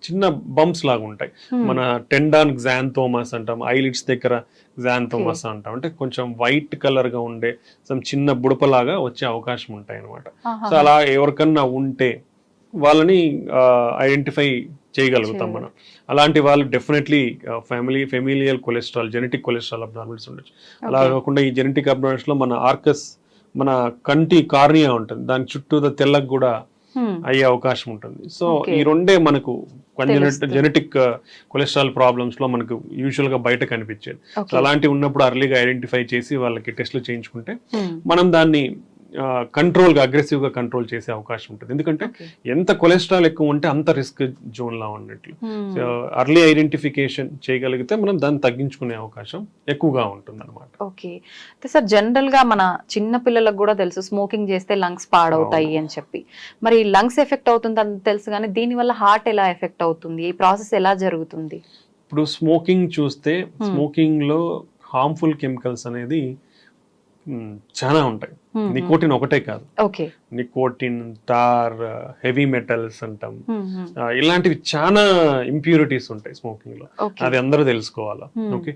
చిన్న బంప్స్ లాగా ఉంటాయి. మన టెండాన్ గ్జాంథోమస్ అంటాం, ఐలిడ్స్ దగ్గర గ్జాంథోమస్ అంటాం. అంటే కొంచెం వైట్ కలర్ గా ఉండే చిన్న బుడపలాగా వచ్చే అవకాశం ఉంటాయి అనమాట. సో అలా ఎవరికన్నా ఉంటే వాళ్ళని ఐడెంటిఫై చేయగలుగుతాం మనం. అలాంటి వాళ్ళు definitely familial cholesterol, genetic cholesterol abnormals ఉండొచ్చు. అలా కాకుండా ఈ జెనెటిక్ అబ్నార్మల్స్ లో మన ఆర్కస్, మన కంటి కార్నియా ఉంటుంది, దాని చుట్టూ తెల్లకి కూడా అయ్యే అవకాశం ఉంటుంది. సో ఈ రెండే మనకు జెనెటిక్ కొలెస్ట్రాల్ ప్రాబ్లమ్స్ లో మనకు యూజువల్ గా బయట కనిపించేది. సో అలాంటివి ఉన్నప్పుడు అర్లీగా ఐడెంటిఫై చేసి వాళ్ళకి టెస్ట్లు చేయించుకుంటే మనం దాన్ని కంట్రోల్ గా, అగ్రెసివ్ గా కంట్రోల్ చేసే అవకాశం ఉంటుంది. ఎందుకంటే ఎంత కొలెస్ట్రాల్ ఎక్కువ ఉంటే అంత రిస్క్ జోన్ లా ఉన్నట్లు. సో అర్లీ ఐడెంటిఫికేషన్ చేయగలిగితే మనం దాన్ని తగ్గించుకునే అవకాశం ఎక్కువగా ఉంటుంది అనమాట. ఓకే సార్, జనరల్ గా మన చిన్న పిల్లలకు కూడా తెలుసు స్మోకింగ్ చేస్తే లంగ్స్ పాడవుతాయి అని చెప్పి. మరి లంగ్స్ ఎఫెక్ట్ అవుతుంది అని తెలుసు, కానీ దీని వల్ల హార్ట్ ఎలా ఎఫెక్ట్ అవుతుంది, ఈ ప్రాసెస్ ఎలా జరుగుతుంది? ఇప్పుడు స్మోకింగ్ చూస్తే స్మోకింగ్ లో హార్మ్ఫుల్ కెమికల్స్ అనేది చాలా ఉంటాయి. నికోటిన్ ఒకటే కాదు, నికోటిన్, టార్, హెవీ మెటల్స్ అంటాం, ఇలాంటివి చాలా ఇంప్యూరిటీస్ ఉంటాయి స్మోకింగ్ లో. అది అందరూ తెలుసుకోవాలా. ఓకే,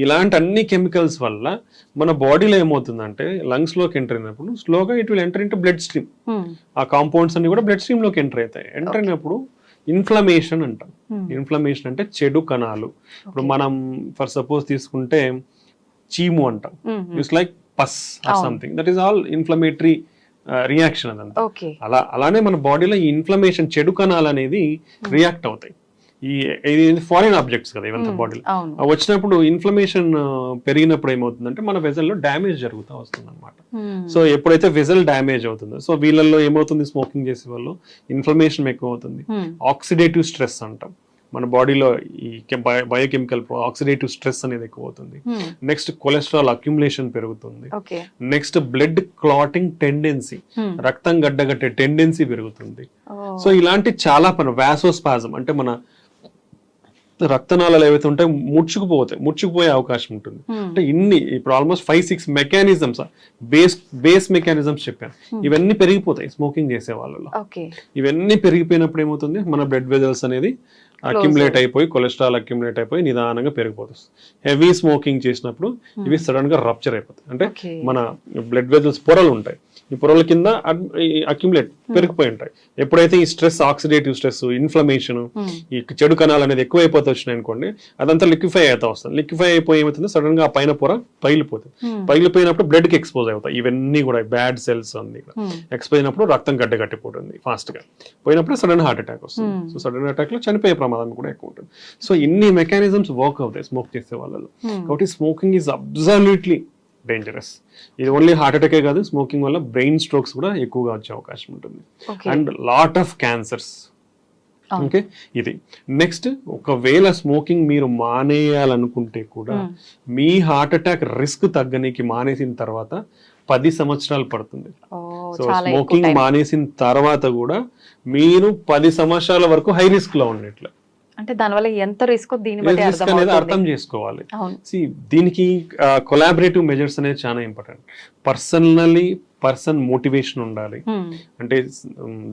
ఇలాంటి అన్ని కెమికల్స్ వల్ల మన బాడీలో ఏమవుతుందంటే లంగ్స్ లోకి ఎంటర్ అయినప్పుడు స్లోగా it will enter into blood stream. ఆ కాంపౌండ్స్ అన్ని కూడా బ్లడ్ స్ట్రీమ్ లోకి ఎంటర్ అవుతాయి. ఎంటర్ అయినప్పుడు ఇన్ఫ్లమేషన్ అంటాం. ఇన్ఫ్లమేషన్ అంటే చెడు కణాలు. ఇప్పుడు మనం ఫర్ సపోజ్ తీసుకుంటే చీము అంటాం, it's like pus or something, that is all inflammatory reaction అదంతా. అలానే మన బాడీలో ఈ ఇన్ఫ్లమేషన్, చెడు కణాలు అనేది రియాక్ట్ అవుతాయి. ఇది ఫారిన్ ఆబ్జెక్ట్స్ కదా ఇవంతా బాడీలో. వచ్చినప్పుడు ఇన్ఫ్లమేషన్ పెరిగినప్పుడు ఏమవుతుందంటే మన వెజల్ లో డ్యామేజ్ జరుగుతూ వస్తుంది అనమాట. సో ఎప్పుడైతే వెజల్ డ్యామేజ్ అవుతుందో, సో వీళ్ళల్లో ఏమవుతుంది, స్మోకింగ్ చేసే వాళ్ళు ఇన్ఫ్లమేషన్ ఎక్కువ అవుతుంది. ఆక్సిడేటివ్ స్ట్రెస్ అంటాం, మన బాడీలో ఈ బయోకెమికల్ ఆక్సిడేటివ్ స్ట్రెస్ అనేది ఎక్కువ అవుతుంది. నెక్స్ట్ కొలెస్ట్రాల్ అక్యుములేషన్ పెరుగుతుంది. నెక్స్ట్ బ్లడ్ క్లాటింగ్ టెండెన్సీ, రక్తం గడ్డగట్టే టెండెన్సీ పెరుగుతుంది. సో ఇలాంటి చాలా వాసోస్పాజం అంటే మన రక్తనాళాలు ఏవైతే ఉంటాయి ముడుచుకుపోయే అవకాశం ఉంటుంది. అంటే ఇప్పుడు ఆల్మోస్ట్ 5-6 మెకానిజమ్స్, బేస్ మెకానిజమ్స్ చెప్పాను, ఇవన్నీ పెరిగిపోతాయి స్మోకింగ్ చేసే వాళ్ళలో. ఇవన్నీ పెరిగిపోయినప్పుడు ఏమవుతుంది, మన బ్లడ్ వెజల్స్ అనేది అక్యుములేట్ అయిపోయి, కొలెస్ట్రాల్ అక్యుములేట్ అయిపోయి నిదానంగా పెరిగిపోతుంది. హెవీ స్మోకింగ్ చేసినప్పుడు ఇవి సడన్ గా రప్చర్ అయిపోతాయి. అంటే మన బ్లడ్ వెజల్స్ పొరలు ఉంటాయి, ఈ పొరల కింద అక్యుములేట్ పెరిగిపోయి ఉంటాయి. ఎప్పుడైతే ఈ స్ట్రెస్, ఆక్సిడేటివ్ స్ట్రెస్, ఇన్ఫ్లమేషన్, ఈ చెడు కణాలు అనేది ఎక్కువైపోతే వచ్చినాయి అనుకోండి, అదంతా లిక్విఫై అవుతా వస్తుంది. లిక్విఫై అయిపోయి ఏమవుతుంది, సడన్ గా ఆ పైన పొర పగిలిపోతుంది. పగిలిపోయినప్పుడు బ్లడ్ కి ఎక్స్పోజ్ అవుతాయి. ఇవన్నీ కూడా బ్యాడ్ సెల్స్ అన్ని ఎక్స్పోజ్ అయినప్పుడు రక్తం గడ్డగట్టిపోతుంది ఫాస్ట్ గా. పోయినప్పుడు సడన్ హార్ట్ అటాక్ వస్తుంది. సో సడన్ అటాక్ లో చనిపోయే ప్రమాదం కూడా ఎక్కువ ఉంటుంది. సో ఇన్ని మెకానిజమ్స్ వర్క్ అవుతాయి స్మోక్ చేసే వాళ్ళలో. కాబట్టి స్మోకింగ్ ఈజ్ అబ్సల్యూట్లీ డేంజరస్. ఇది ఓన్లీ హార్ట్ అటాకే కాదు, స్మోకింగ్ వల్ల బ్రెయిన్ స్ట్రోక్స్ కూడా ఎక్కువగా వచ్చే అవకాశం ఉంటుంది. And lot of cancers. Okay, ఇది నెక్స్ట్. ఒకవేళ స్మోకింగ్ మీరు మానేయాలనుకుంటే కూడా మీ హార్ట్ అటాక్ రిస్క్ తగ్గనికి మానేసిన తర్వాత 10 సంవత్సరాలు పడుతుంది. సో స్మోకింగ్ మానేసిన తర్వాత కూడా మీరు 10 సంవత్సరాల వరకు హై రిస్క్ లో ఉన్నట్లు. అంటే దానివల్ల ఎంత రిస్క్ దీని అర్థం చేసుకోవాలి. దీనికి కొలాబరేటివ్ మెజర్స్ అనేది చాలా ఇంపార్టెంట్. పర్సన్ మోటివేషన్ ఉండాలి, అంటే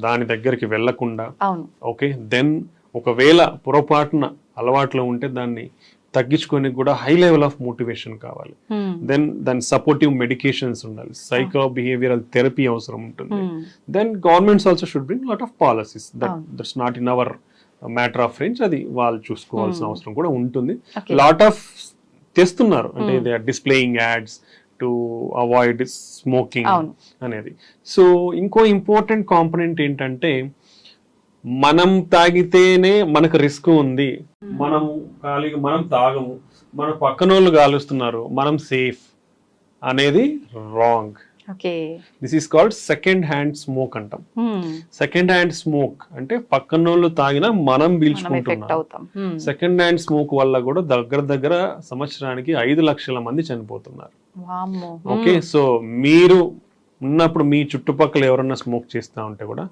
దాని దగ్గరికి వెళ్లకుండా. ఓకే, దెన్ ఒకవేళ పొరపాటున అలవాట్లో ఉంటే దాన్ని తగ్గించుకొని కూడా హై లెవెల్ ఆఫ్ మోటివేషన్ కావాలి. దెన్ దాని సపోర్టివ్ మెడికేషన్స్ ఉండాలి, సైకో బిహేవియరల్ థెరపీ అవసరం ఉంటుంది. Then governments also should bring lot of policies. That's not in our matter of range, అది వాళ్ళు చూసుకోవాల్సిన అవసరం కూడా ఉంటుంది. లాట్ ఆఫ్ తెస్తున్నారు, అంటే they are displaying ads, to avoid smoking అవును. అనేది. సో ఇంకో ఇంపార్టెంట్ కాంపోనెంట్ ఏంటంటే మనం తాగితేనే మనకు రిస్క్ ఉంది, మనం ఖాళీగా మనం తాగము, మన పక్కన వాళ్ళు కాలుస్తున్నారు, మనం సేఫ్ అనేది wrong. Okay. This is called second hand smoke అంటాం. సెకండ్ హ్యాండ్ స్మోక్ అంటే పక్కన వాళ్ళు తాగినా మనం ఎఫెక్ట్ పీల్చుకుంటున్నాం. అవుతాం. సెకండ్ హ్యాండ్ స్మోక్ వల్ల కూడా దగ్గర సంవత్సరానికి 5 లక్షల మంది చనిపోతున్నారు. వామ్మో. ఓకే, సో మీరు ఉన్నప్పుడు మీ చుట్టుపక్కల ఎవరన్నా స్మోక్ చేస్తా ఉంటే కూడా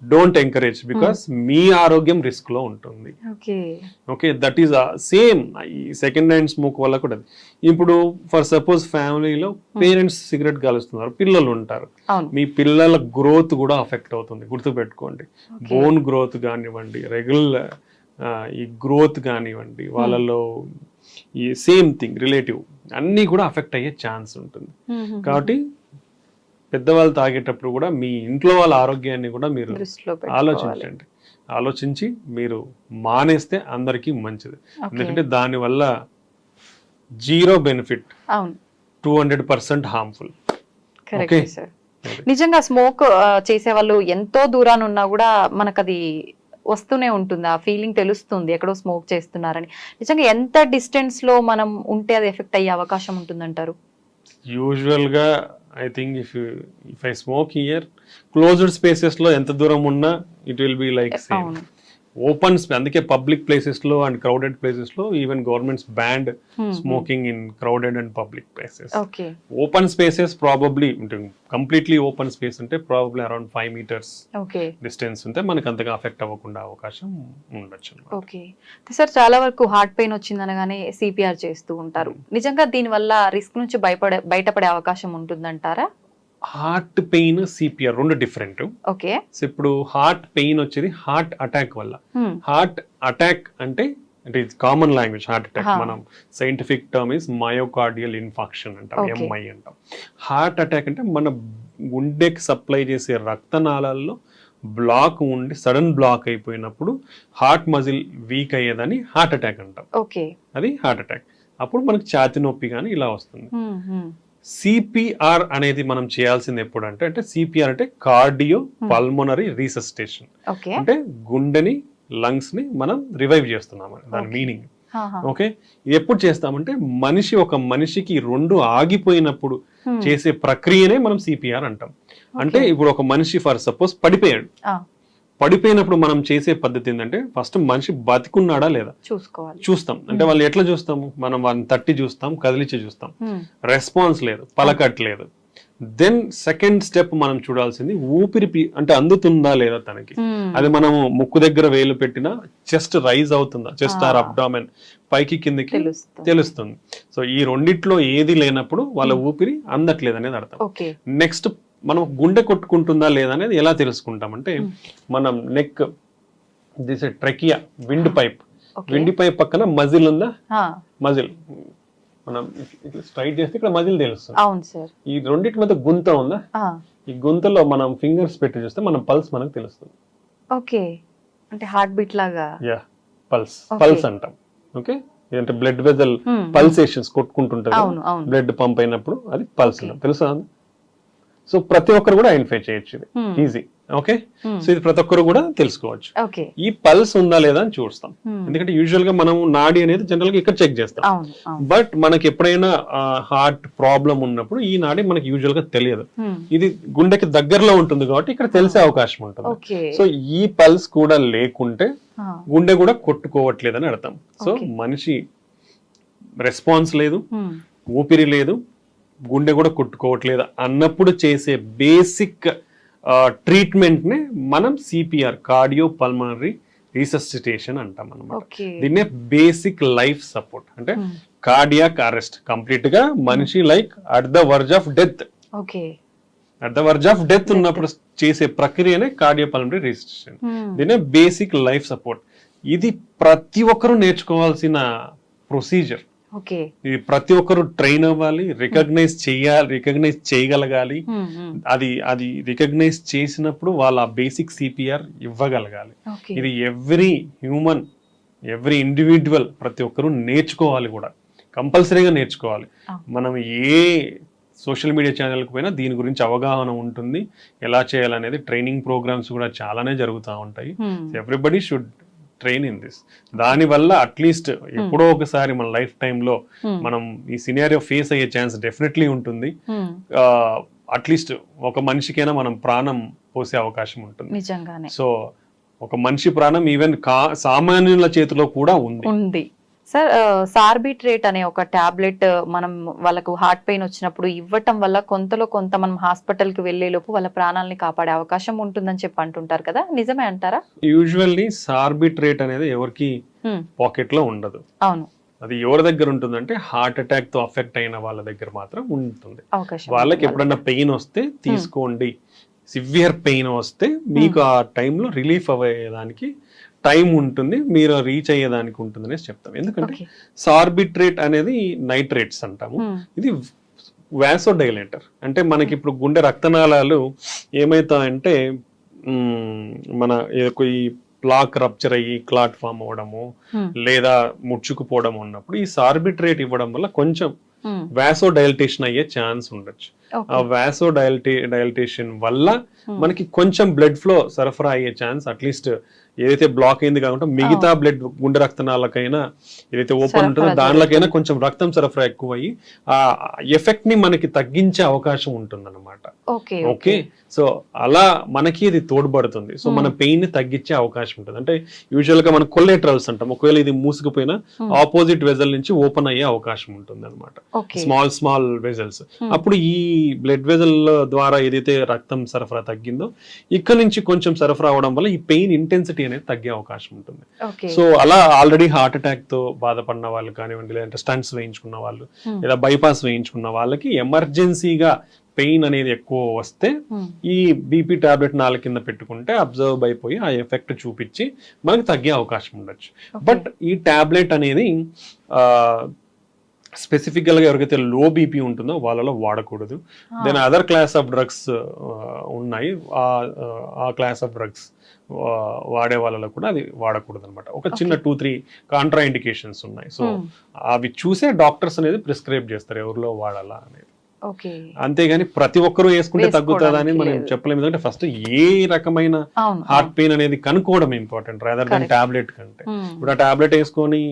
డోంట్ ఎంకరేజ్, బికాస్ మీ ఆరోగ్యం రిస్క్ లో ఉంటుంది. Okay. Okay, that is same ఈ సెకండ్ హ్యాండ్ స్మోక్ వల్ల కూడా. ఇప్పుడు ఫర్ సపోజ్ ఫ్యామిలీలో పేరెంట్స్ సిగరెట్ కాలుస్తున్నారు, పిల్లలు ఉంటారు, అవును. మీ పిల్లల గ్రోత్ కూడా అఫెక్ట్ అవుతుంది, గుర్తుపెట్టుకోండి. బోన్ గ్రోత్ కానివ్వండి, రెగ్యులర్ ఈ గ్రోత్ కానివ్వండి, వాళ్ళలో ఈ సేమ్ థింగ్ రిలేటివ్ అన్నీ కూడా అఫెక్ట్ అయ్యే ఛాన్స్ ఉంటుంది. కాబట్టి పెద్దవాళ్ళు తాగేటప్పుడు కూడా మీ ఇంట్లో వాళ్ళ ఆరోగ్యాన్ని కూడా మీరు దృష్టిలో ఆలోచించండి. ఆలోచించి మీరు మానేస్తే అందరికీ మంచిది. ఎందుకంటే దానివల్ల 0 బెనిఫిట్, అవును, 200% హార్మ్ఫుల్. Correct sir. నిజంగా స్మోక్ చేసే వాళ్ళు ఎంతో దూరాన్ని ఉన్నా కూడా మనకు అది వస్తూనే ఉంటుంది, ఆ ఫీలింగ్ తెలుస్తుంది ఎక్కడో స్మోక్ చేస్తున్నారని. నిజంగా ఎంత డిస్టెన్స్ లో మనం ఉంటే అది ఎఫెక్ట్ అయ్యే అవకాశం ఉంటుందంటారు? యూజువల్ గా I think if I smoke here, closed spaces లో ఎంత దూరం ఉన్నా it will be like same. Open అందుకే పబ్లిక్ ప్లేసెస్ లో అండ్ క్రౌడెడ్ ప్లేసెస్ లో even governments band smoking in crowded and public places. Open spaces probably completely open space అంటే probably around 5 meters distance ఉంటే మనకి అంతగా అఫెక్ట్ అవ్వకుండా అవకాశం ఉండొచ్చు. ఓకే సార్, చాలా వరకు హార్ట్ పెయిన్ వచ్చిందనగానే సిపిఆర్ చేస్తూ ఉంటారు. నిజంగా దీని వల్ల రిస్క్ నుంచి బయటపడే అవకాశం ఉంటుందంటారా? హార్ట్ పెయిన్, సిపిఆర్ రెండు డిఫరెంట్. ఓకే. సో ఇప్పుడు హార్ట్ పెయిన్ వచ్చేది హార్ట్ అటాక్ వల్ల. హార్ట్ అటాక్ అంటే కామన్ లాంగ్వేజ్ హార్ట్ అటాక్, మనం scientific term is myocardial infarction అంటాం, ఎంఐ అంటాం. హార్ట్ అటాక్ అంటే మన గుండెకి సప్లై చేసే రక్తనాళాల్లో బ్లాక్ ఉండి సడన్ బ్లాక్ అయిపోయినప్పుడు హార్ట్ మజిల్ వీక్ అయ్యేదని హార్ట్ అటాక్ అంటాం. ఓకే, అది హార్ట్ అటాక్. అప్పుడు మనకి ఛాతి నొప్పి కానీ ఇలా వస్తుంది. సిపిఆర్ అనేది మనం చేయాల్సింది ఎప్పుడు అంటే సిపిఆర్ అంటే కార్డియో పల్మోనరీ రీసస్టేషన్. అంటే గుండెని, లంగ్స్ ని మనం రివైవ్ చేస్తున్నాం దాని మీనింగ్. ఓకే, ఇది ఎప్పుడు చేస్తామంటే ఒక మనిషికి 2 ఆగిపోయినప్పుడు చేసే ప్రక్రియనే మనం సిపిఆర్ అంటాం. అంటే ఇప్పుడు ఒక మనిషి ఫర్ సపోజ్ పడిపోయినప్పుడు మనం చేసే పద్ధతి ఏంటంటే ఫస్ట్ మనిషి బతికున్నాడా లేదా చూస్తాం. అంటే వాళ్ళు ఎట్లా చూస్తాము, మనం వాళ్ళని తట్టి చూస్తాం, కదిలించి చూస్తాం, రెస్పాన్స్ లేదు, పలకట్లేదు. దెన్ సెకండ్ స్టెప్ మనం చూడాల్సింది ఊపిరి అంటే అందుతుందా లేదా తనకి. అది మనము ముక్కు దగ్గర వేలు పెట్టినా చెస్ట్ రైజ్ అవుతుందా, చెస్ట్ ఆర్ అబ్డామెన్ పైకి కిందకి తెలుస్తుంది. సో ఈ రెండిట్లో ఏది లేనప్పుడు వాళ్ళ ఊపిరి అందట్లేదు అనేది అర్థం. నెక్స్ట్ మనం గుండె కొట్టుకుంటుందా లేదా అనేది ఎలా తెలుసుకుంటామంటే మనం నెక్ ట్రెకియా విండ్ పైప్ పక్కన మజిల్ ఉందా, మజిల్ మనం స్ట్రైట్ చేస్తే ఇక్కడ మజిల్ తెలుస్తుంది. ఈ రెండింటి మధ్య గుంత ఉందా, ఈ గుంతలో మనం ఫింగర్స్ పెట్టి చూస్తే మన పల్స్ మనకు తెలుస్తుంది. ఓకే, అంటే హార్ట్ బీట్ లాగా. యా, పల్స్ అంటాం. ఓకే, ఇదంటే బ్లడ్ వెజల్ పల్సేషన్స్ కొట్టుకుంటుంటది, బ్లడ్ పంప్ అయినప్పుడు అది పల్స్ తెలుసా. సో ప్రతి ఒక్కరు కూడా ఐడెంటిఫై చేయొచ్చు, ఇది ఈజీ. ఓకే, సో ఇది ప్రతి ఒక్కరు కూడా తెలుసుకోవచ్చు. ఈ పల్స్ ఉందా లేదా అని చూస్తాం. ఎందుకంటే యూజువల్ గా మనం నాడి అనేది జనరల్ గా ఇక్కడ చెక్ చేస్తాం, బట్ మనకి ఎప్పుడైనా హార్ట్ ప్రాబ్లం ఉన్నప్పుడు ఈ నాడి మనకి యూజువల్ గా తెలియదు. ఇది గుండెకి దగ్గరలో ఉంటుంది కాబట్టి ఇక్కడ తెలిసే అవకాశం ఉంటుంది. సో ఈ పల్స్ కూడా లేకుంటే గుండె కూడా కొట్టుకోవట్లేదని అర్థం. సో మనిషి రెస్పాన్స్ లేదు, ఊపిరి లేదు, గుండె కూడా కొట్టుకోవట్లేదు అన్నప్పుడు చేసే బేసిక్ ట్రీట్మెంట్ నే మనం సిపిఆర్, కార్డియో పల్మనరీ రీసస్సిటేషన్ అంటాం అనమాట. దీన్నే బేసిక్ లైఫ్ సపోర్ట్. అంటే కార్డియాక్ అరెస్ట్, కంప్లీట్ గా మనిషి like at the verge of death, ఉన్నప్పుడు చేసే ప్రక్రియనే కార్డియో పల్మనరీ రీసస్సిటేషన్. దీన్నే బేసిక్ లైఫ్ సపోర్ట్. ఇది ప్రతి ఒక్కరూ నేర్చుకోవాల్సిన ప్రొసీజర్. ఇది ప్రతి ఒక్కరు ట్రైన్ అవ్వాలి, రికగ్నైజ్ చేయగలగాలి. అది రికగ్నైజ్ చేసినప్పుడు వాళ్ళ బేసిక్ సిపిఆర్ ఇవ్వగలగాలి. ఇది ఎవ్రీ హ్యూమన్, ఎవ్రీ ఇండివిజువల్ ప్రతి ఒక్కరు నేర్చుకోవాలి కూడా, కంపల్సరీగా నేర్చుకోవాలి. మనం ఏ సోషల్ మీడియా ఛానల్కి పోయినా దీని గురించి అవగాహన ఉంటుంది, ఎలా చేయాలనేది ట్రైనింగ్ ప్రోగ్రామ్స్ కూడా చాలానే జరుగుతూ ఉంటాయి. Everybody should train in this. దానివల్ల అట్లీస్ట్ ఎప్పుడో ఒకసారి మన లైఫ్ టైంలో మనం ఈ సినారియో ఫేస్ అయ్యే ఛాన్స్ డెఫినెట్లీ ఉంటుంది. అట్లీస్ట్ ఒక మనిషికైనా మనం ప్రాణం పోసే అవకాశం ఉంటుంది నిజంగానే. సో ఒక మనిషి ప్రాణం ఈవెన్ సామాన్యుల చేతిలో కూడా ఉంది. సార్, సార్బిట్రేట్ అనే ఒక టాబ్లెట్ మనం వాళ్ళకు హార్ట్ పెయిన్ వచ్చినప్పుడు ఇవ్వటం వల్ల కొంతలో కొంత మనం హాస్పిటల్ కి వెళ్లే లోపు వాళ్ళ ప్రాణాలని కాపాడే అవకాశం ఉంటుందని చెప్పి అంటుంటారు కదా, నిజమే అంటారా? యూజువల్లీ సార్బిట్రేట్ అనేది ఎవరికి పాకెట్ లో ఉండదు. అవును. అది ఎవరి దగ్గర ఉంటుందంటే హార్ట్ అటాక్ తో అఫెక్ట్ అయిన వాళ్ళ దగ్గర మాత్రం ఉంటుంది. వాళ్ళకి ఎప్పుడన్నా పెయిన్ వస్తే తీసుకోండి, సివియర్ పెయిన్ వస్తే మీకు ఆ టైంలో రిలీఫ్ అయ్యేదానికి టైం ఉంటుంది, మీరు రీచ్ అయ్యేదానికి ఉంటుంది అనేసి చెప్తాం. ఎందుకంటే సార్బిట్రేట్ అనేది నైట్రేట్స్ అంటాము. ఇది వాసోడైలేటర్. అంటే మనకి ఇప్పుడు గుండె రక్తనాళాలు ఏమైతాయంటే మన ఈ ప్లాక్ రప్చర్ అయ్యి క్లాట్ ఫామ్ అవ్వడము లేదా ముడుచుకుపోవడం ఉన్నప్పుడు ఈ సార్బిట్రేట్ ఇవ్వడం వల్ల కొంచెం వాసోడైలటేషన్ అయ్యే ఛాన్స్ ఉండొచ్చు. ఆ వాసోడైలటేషన్ వల్ల మనకి కొంచెం బ్లడ్ ఫ్లో సరఫరా అయ్యే ఛాన్స్, అట్లీస్ట్ ఏదైతే బ్లాక్ అయింది కాకుండా మిగతా బ్లడ్ గుండె రక్తనాళకైనా ఏదైతే ఓపెన్ ఉంటుందో దానిలోకైనా కొంచెం రక్తం సరఫరా ఎక్కువ అయ్యి ఆ ఎఫెక్ట్ ని మనకి తగ్గించే అవకాశం ఉంటుంది అనమాట. ఓకే, సో అలా మనకి ఇది తోడ్పడుతుంది. సో మన పెయిన్ ని తగ్గించే అవకాశం ఉంటుంది. అంటే యూజువల్ గా మనం కొల్లెటరల్స్ అంటాం, ఒకవేళ ఇది మూసుకుపోయినా ఆపోజిట్ వెజల్ నుంచి ఓపెన్ అయ్యే అవకాశం ఉంటుంది అనమాట. Small vessels. అప్పుడు ఈ బ్లడ్ వెజల్ ద్వారా ఏదైతే రక్తం సరఫరా తగ్గిందో ఇక్కడ నుంచి కొంచెం సరఫరా అవడం వల్ల ఈ పెయిన్ ఇంటెన్సిటీ అనేది తగ్గే అవకాశం ఉంటుంది. సో అలా ఆల్రెడీ హార్ట్ అటాక్ తో బాధపడిన వాళ్ళు కానివ్వండి, లేదంటే స్టంట్స్ వేయించుకున్న వాళ్ళు లేదా బైపాస్ వేయించుకున్న వాళ్ళకి ఎమర్జెన్సీగా పెయిన్ అనేది ఎక్కువ వస్తే ఈ బీపీ టాబ్లెట్ నాలుగు కింద పెట్టుకుంటే అబ్జర్వ్ అయిపోయి ఆ ఎఫెక్ట్ చూపించి మనకి తగ్గే అవకాశం ఉండొచ్చు. బట్ ఈ టాబ్లెట్ అనేది స్పెసిఫికల్ గా ఎవరికైతే లో బీపీ ఉంటుందో వాళ్ళలో వాడకూడదు. Then other class of drugs ఉన్నాయి, ఆ క్లాస్ ఆఫ్ డ్రగ్స్ వాడే వాళ్ళలో కూడా అది వాడకూడదు అనమాట. ఒక చిన్న 2-3 కాంట్రా ఇండికేషన్స్ ఉన్నాయి. సో అవి చూసే డాక్టర్స్ అనేది ప్రిస్క్రైబ్ చేస్తారు ఎవరిలో వాడాలా అనేది. అంతేగాని ప్రతి ఒక్కరూ వేసుకుంటే తగ్గుతుందా అని మనం చెప్పలేము. ఎందుకంటే ఫస్ట్ ఏ రకమైన హార్ట్ పెయిన్ అనేది కనుక్కోవడం ఇంపార్టెంట్ రాదర్ దాన్ టాబ్లెట్ కంటే. ఇప్పుడు ఆ టాబ్లెట్ వేసుకొని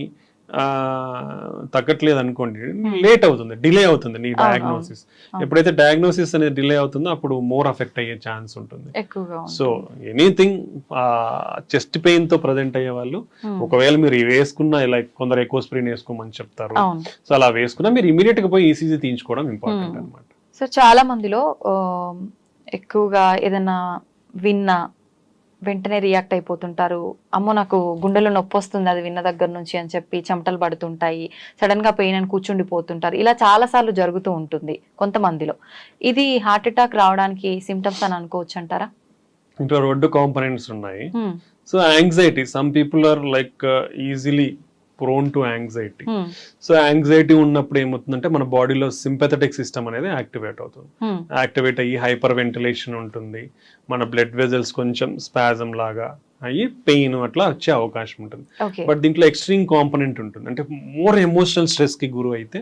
తగ్గట్లేదు అనుకోండి, లేట్ అవుతుంది, డిలే అవుతుంది నీ డయాగ్నోసిస్. ఎప్పుడైతే డయాగ్నోసిస్ అనేది డిలే అవుతుందో అప్పుడు మోర్ అఫెక్ట్ అయ్యే ఛాన్స్ ఉంటుంది. సో ఎనీథింగ్ చెస్ట్ పెయిన్ తో ప్రజెంట్ అయ్యే వాళ్ళు ఒకవేళ మీరు వేసుకున్న, లైక్ కొందరు ఎకోస్ప్రిన్ వేసుకోమని చెప్తారు, సో అలా వేసుకున్నా మీరు ఇమీడియట్ గా పోయి ఈసీజీ తీయించుకోవడం ఇంపార్టెంట్ అనమాట. సో చాలా మందిలో ఎక్కువగా ఏదైనా విన్నా వెంటనే రియాక్ట్ అయిపోతుంటారు. అమ్మో నాకు గుండెలో నొప్పి వస్తుంది అది విన్న దగ్గర నుంచి అని చెప్పి చెమటలు పడుతుంటాయి, సడన్ గా పెయిన్ అని కూర్చుండిపోతుంటారు. ఇలా చాలా సార్లు జరుగుతూ ఉంటుంది కొంతమందిలో. ఇది హార్ట్ అటాక్ రావడానికి సిమ్టమ్స్ అని అనుకోవచ్చు అంటారా? ఇంకా 2 కాంపోనెంట్స్ ఉన్నాయి. So anxiety, some people are like easily prone to anxiety. So anxiety ఉన్నప్పుడు ఏమవుతుందంటే మన బాడీలో సింపథెటిక్ సిస్టమ్ అనేది యాక్టివేట్ అవుతుంది. యాక్టివేట్ అయ్యి హైపర్ వెంటిలేషన్ ఉంటుంది, మన బ్లడ్ వెజల్స్ కొంచెం స్పాజం లాగా అయ్యి పెయిన్ అట్లా వచ్చే అవకాశం ఉంటుంది. బట్ దీంట్లో ఎక్స్ట్రీమ్ కాంపోనెంట్ ఉంటుంది. అంటే మోర్ ఎమోషనల్ స్ట్రెస్ కి గురి అయితే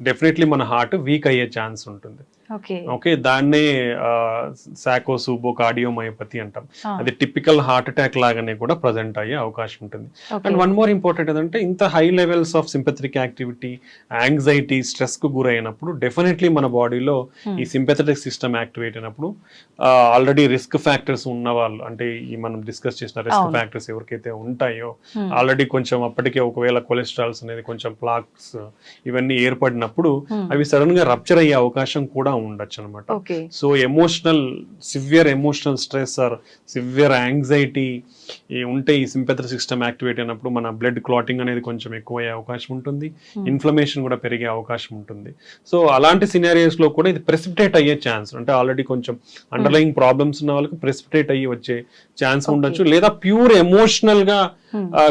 డెఫినెట్లీ మన హార్ట్ వీక్ అయ్యే ఛాన్స్ ఉంటుంది. ఓకే, దాన్నే సాకోసూబో కార్డియోమయోపతి అంటాం. అది టిపికల్ హార్ట్ అటాక్ లాగానే కూడా ప్రజెంట్ అయ్యే అవకాశం ఉంటుంది. అండ్ వన్ మోర్ ఇంపార్టెంట్ ఏంటంటే ఇంత high levels of sympathetic activity, anxiety, stress కు గురైనప్పుడు డెఫినెట్లీ మన బాడీలో ఈ సింపథెటిక్ సిస్టమ్ యాక్టివేట్ అయినప్పుడు ఆల్రెడీ రిస్క్ ఫ్యాక్టర్స్ ఉన్న వాళ్ళు, అంటే ఈ మనం డిస్కస్ చేసిన రిస్క్ ఫ్యాక్టర్స్ ఎవరికైతే ఉంటాయో ఆల్రెడీ కొంచెం అప్పటికే ఒకవేళ కొలెస్ట్రాల్స్ అనేది కొంచెం ప్లాక్స్ ఇవన్నీ ఏర్పడినప్పుడు అవి సడన్ గా రప్చర్ అయ్యే అవకాశం కూడా ఉండొచ్చు అనమాట. So severe emotional stress or severe anxiety ఉంటే ఈ సింపథెటిక్ సిస్టమ్ యాక్టివేట్ అయినప్పుడు మన బ్లడ్ క్లాటింగ్ అనేది కొంచెం ఎక్కువ అయ్యే అవకాశం ఉంటుంది, ఇన్ఫ్లమేషన్ కూడా పెరిగే అవకాశం ఉంటుంది. సో అలాంటి సినారియోస్ లో కూడా ఇది ప్రెసిపిటేట్ అయ్యే ఛాన్స్, అంటే ఆల్రెడీ కొంచెం అండర్లయింగ్ ప్రాబ్లమ్స్ ఉన్న వాళ్ళకి ప్రెసిపిటేట్ అయ్యి వచ్చే ఛాన్స్ ఉండొచ్చు. లేదా ప్యూర్ ఎమోషనల్ గా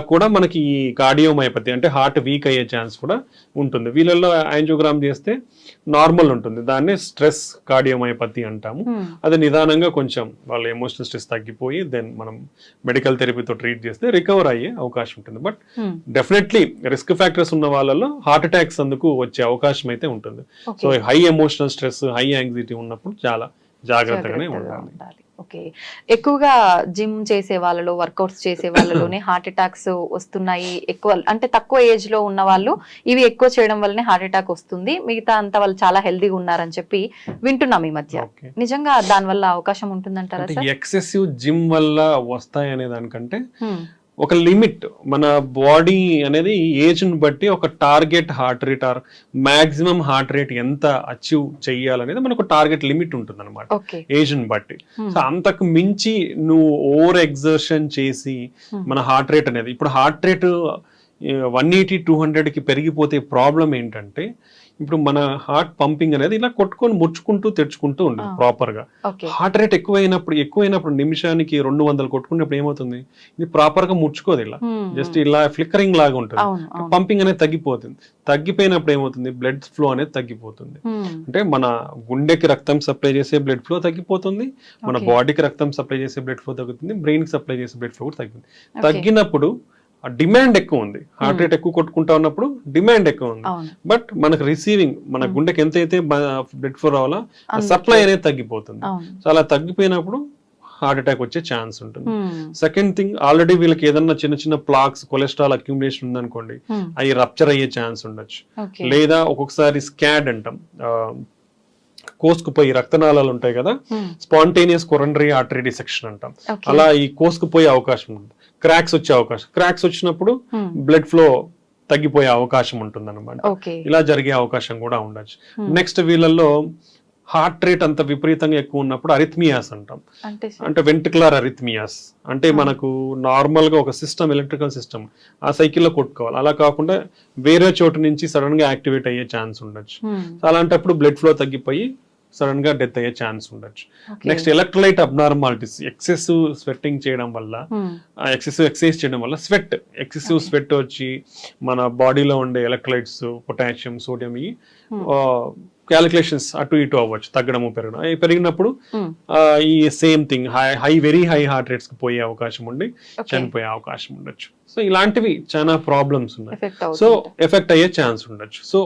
కూడా మనకి ఈ కార్డియోమయోపతి అంటే హార్ట్ వీక్ అయ్యే ఛాన్స్ కూడా ఉంటుంది. వీళ్ళల్లో యాంజియోగ్రామ్ చేస్తే నార్మల్ ఉంటుంది, దాన్ని స్ట్రెస్ కార్డియోమయోపతి అంటాము. అది నిదానంగా కొంచెం వాళ్ళ ఎమోషనల్ స్ట్రెస్ తగ్గిపోయి దెన్ మనం మెడికల్ థెరపీతో ట్రీట్ చేస్తే రికవర్ అయ్యే అవకాశం ఉంటుంది. బట్ డెఫినెట్లీ రిస్క్ ఫ్యాక్టర్స్ ఉన్న వాళ్ళలో హార్ట్ అటాక్స్ అందుకు వచ్చే అవకాశం అయితే ఉంటుంది. So high emotional stress, high anxiety ఉన్నప్పుడు చాలా జాగ్రత్తగానే ఉండాలి. ఓకే, ఎక్కువగా జిమ్ చేసే వాళ్ళలో, వర్కౌట్స్ చేసే వాళ్ళలోనే హార్ట్ అటాక్స్ వస్తున్నాయి ఎక్కువ. అంటే తక్కువ ఏజ్ లో ఉన్న వాళ్ళు ఇవి ఎక్కువ చేయడం వల్లనే హార్ట్ అటాక్ వస్తుంది, మిగతా అంతా వాళ్ళు చాలా హెల్దీగా ఉన్నారని చెప్పి వింటున్నాం ఈ మధ్య. నిజంగా దాని వల్ల అవకాశం ఉంటుందంటారా సార్? ఎక్సెసివ్ జిమ్ వల్ల వస్తాయి అనే దానికంటే ఒక లిమిట్, మన బాడీ అనేది ఏజ్ ని బట్టి ఒక target heart rate or maximum heart rate ఎంత అచీవ్ చెయ్యాలనేది మనకు టార్గెట్ లిమిట్ ఉంటుంది అనమాట ఏజ్ ని బట్టి. సో అంతకు మించి నువ్వు ఓవర్ ఎగ్జర్షన్ చేసి మన హార్ట్ రేట్ అనేది, ఇప్పుడు హార్ట్ రేట్ 180, 200కి పెరిగిపోతే ప్రాబ్లం ఏంటంటే ఇప్పుడు మన హార్ట్ పంపింగ్ అనేది ఇలా కొట్టుకొని ముచ్చుకుంటూ తెచ్చుకుంటూ ఉంటుంది ప్రాపర్ గా. హార్ట్ రేట్ ఎక్కువైనప్పుడు నిమిషానికి 200 కొట్టుకున్నప్పుడు ఏమవుతుంది, ఇది ప్రాపర్ గా ముచ్చుకోదు, ఇలా జస్ట్ ఇలా ఫ్లిక్కరింగ్ లాగా ఉంటుంది. పంపింగ్ అనేది తగ్గిపోతుంది. తగ్గిపోయినప్పుడు ఏమవుతుంది, బ్లడ్ ఫ్లో అనేది తగ్గిపోతుంది. అంటే మన గుండెకి రక్తం సప్లై చేసే బ్లడ్ ఫ్లో తగ్గిపోతుంది, మన బాడీకి రక్తం సప్లై చేసే బ్లడ్ ఫ్లో తగ్గుతుంది, బ్రెయిన్ కి సప్లై చేసే బ్లడ్ ఫ్లో కూడా తగ్గుతుంది. తగ్గినప్పుడు డిమాండ్ ఎక్కువ ఉంది, హార్ట్ రేట్ ఎక్కువ కొట్టుకుంటా ఉన్నప్పుడు డిమాండ్ ఎక్కువ ఉంది. బట్ మనకు రిసీవింగ్, మన గుండెకి ఎంతైతే బ్లడ్ ఫ్లో రావాలో సప్లై అనేది తగ్గిపోతుంది. సో అలా తగ్గిపోయినప్పుడు హార్ట్ అటాక్ వచ్చే ఛాన్స్ ఉంటుంది. సెకండ్ థింగ్, ఆల్రెడీ వీళ్ళకి ఏదన్నా చిన్న చిన్న ప్లాక్స్, కొలెస్ట్రాల్ అక్యుములేషన్ ఉందనుకోండి, అవి రప్చర్ అయ్యే ఛాన్స్ ఉండొచ్చు. లేదా ఒక్కొక్కసారి స్కాడ్ అంటాం, కోసుకుపోయి రక్తనాళాలు ఉంటాయి కదా, స్పాంటేనియస్ కొరనరీ ఆర్టరీ డిసెక్షన్ అంటాం, అలా ఈ కోసుకుపోయే అవకాశం ఉంటుంది. క్రాక్స్ వచ్చే అవకాశం, క్రాక్స్ వచ్చినప్పుడు బ్లడ్ ఫ్లో తగ్గిపోయే అవకాశం ఉంటుంది అనమాట. ఇలా జరిగే అవకాశం కూడా ఉండొచ్చు. నెక్స్ట్ వీళ్ళల్లో హార్ట్ రేట్ అంత విపరీతంగా ఎక్కువ ఉన్నప్పుడు అరిథ్మియాస్ అంటాం, అంటే వెంట్రికులర్ అరిథ్మియాస్. అంటే మనకు నార్మల్ గా ఒక సిస్టమ్, ఎలక్ట్రికల్ సిస్టమ్ ఆ సైకిల్లో కొట్టుకోవాలి, అలా కాకుండా వేరే చోటు నుంచి సడన్ గా యాక్టివేట్ అయ్యే ఛాన్స్ ఉండొచ్చు. అలాంటప్పుడు బ్లడ్ ఫ్లో తగ్గిపోయి సడన్ గా డెత్ అయ్యే ఛాన్స్ ఉండొచ్చు. Next electrolyte abnormalities, excessive sweating చేయడం వల్ల, ఎక్సెసివ్ ఎక్సర్సైజ్ చేయడం వల్ల ఎక్సెసివ్ స్వెట్ వచ్చి మన బాడీలో ఉండే ఎలక్ట్రోలైట్స్, పొటాషియం, సోడియం ఈ క్యాలిక్యులేషన్స్ అటు ఇటు అవ్వచ్చు, తగ్గడము పెరగడం. పెరిగినప్పుడు ఈ same thing very high heart rates కి పోయే అవకాశం ఉండి చనిపోయే అవకాశం ఉండొచ్చు. సో ఇలాంటివి చాలా ప్రాబ్లమ్స్ ఉన్నాయి. సో ఎఫెక్ట్ అయ్యే ఛాన్స్ ఉండొచ్చు. సో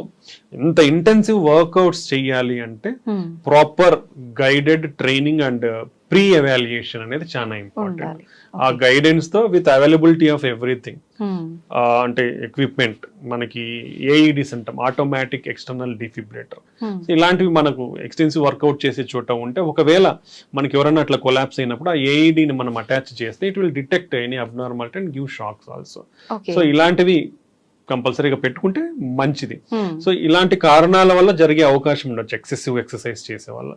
ఇంత ఇంటెన్సివ్ వర్కౌట్స్ చెయ్యాలి అంటే proper guided training and pre evaluation అనేది చాలా ఇంపార్టెంట్. ఆ గైడెన్స్ తో విత్ అవైలబిలిటీ ఆఫ్ ఎవ్రీథింగ్, అంటే ఎక్విప్మెంట్, మనకి ఏఈడిస్ అంటాం, ఆటోమేటిక్ ఎక్స్టర్నల్ డిఫిబ్రిలేటర్, ఇలాంటివి మనకు ఎక్స్టెన్సివ్ వర్కౌట్ చేసే చోట ఉంటే, ఒకవేళ మనకి ఎవరైనా అట్లా కొలాప్స్ అయినప్పుడు ఆ ఏఈడిని మనం అటాచ్ చేస్తే it will detect any abnormality and give shocks also. So ఇలాంటివి కంపల్సరీగా పెట్టుకుంటే మంచిది. సో ఇలాంటి కారణాల వల్ల జరిగే అవకాశం ఉండొచ్చు ఎక్సెసివ్ ఎక్సర్సైజ్ చేసే వల్ల.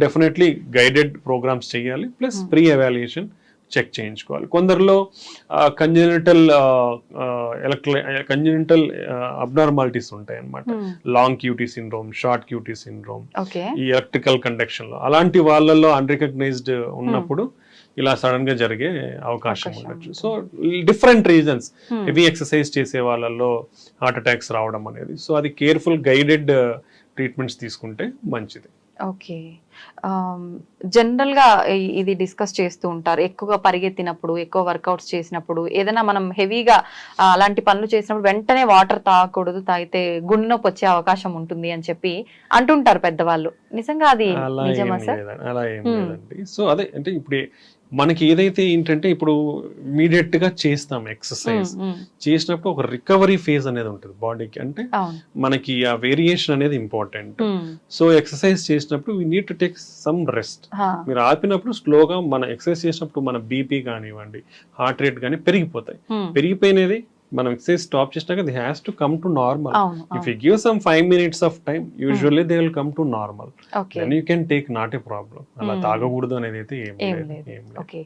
డెఫినెట్లీ గైడెడ్ ప్రోగ్రామ్స్ చేయాలి, ప్లస్ ప్రీ ఎవాల్యుయేషన్ చెక్ చేయించుకోవాలి. కొందరిలో కంజెనిటల్ అబ్నార్మాలిటీస్ ఉంటాయి అన్నమాట, long QT syndrome, short QT syndrome, ఈ ఎలక్ట్రికల్ కండక్షన్ లో, అలాంటి వాళ్ళల్లో అన్రికగ్నైజ్డ్ ఉన్నప్పుడు ఇలా సడన్ గా జరిగే అవకాశం ఉండొచ్చు. So different reasons, heavy exercise చేసే వాళ్ళల్లో హార్ట్ అటాక్స్ రావడం అనేది. సో అది కేర్ఫుల్ గైడెడ్ ట్రీట్మెంట్స్ తీసుకుంటే మంచిది. ఓకే, జనరల్ గా ఇది డిస్కస్ చేస్తూ ఉంటారు, ఎక్కువగా పరిగెత్తినప్పుడు, ఎక్కువ వర్కౌట్స్ చేసినప్పుడు, ఏదైనా మనం హెవీగా అలాంటి పనులు చేసినప్పుడు వెంటనే వాటర్ తాగకూడదు, తాగితే గుండె నొప్పి వచ్చే అవకాశం ఉంటుంది అని చెప్పి అంటుంటారు పెద్దవాళ్ళు. నిజంగా అది నిజమా సార్? అలా ఏం లేదండి. సో అదే, అంటే ఇప్పుడు మనకి ఏదైతే ఏంటంటే ఇప్పుడు ఇమీడియట్ గా చేస్తాం ఎక్సర్సైజ్ చేసినప్పుడు ఒక రికవరీ ఫేజ్ అనేది ఉంటుంది బాడీకి, అంటే మనకి ఆ వేరియేషన్ అనేది ఇంపార్టెంట్. సో ఎక్సర్సైజ్ చేసినప్పుడు we need to take some rest. మీరు ఆపినప్పుడు స్లోగా మన ఎక్సర్సైజ్ చేసినప్పుడు మన బీపీ కానివ్వండి, హార్ట్ రేట్ కానీ పెరిగిపోతాయి. పెరిగిపోయినది మనం ఎక్సర్సైజ్ స్టాప్ చేసినాక the has to come to normal. If you give some 5 minutes of time, usually they will come to normal. Then you can take, not a problem. అలా తాగకూడదు అనేది అయితే ఏం లేదు. ఓకే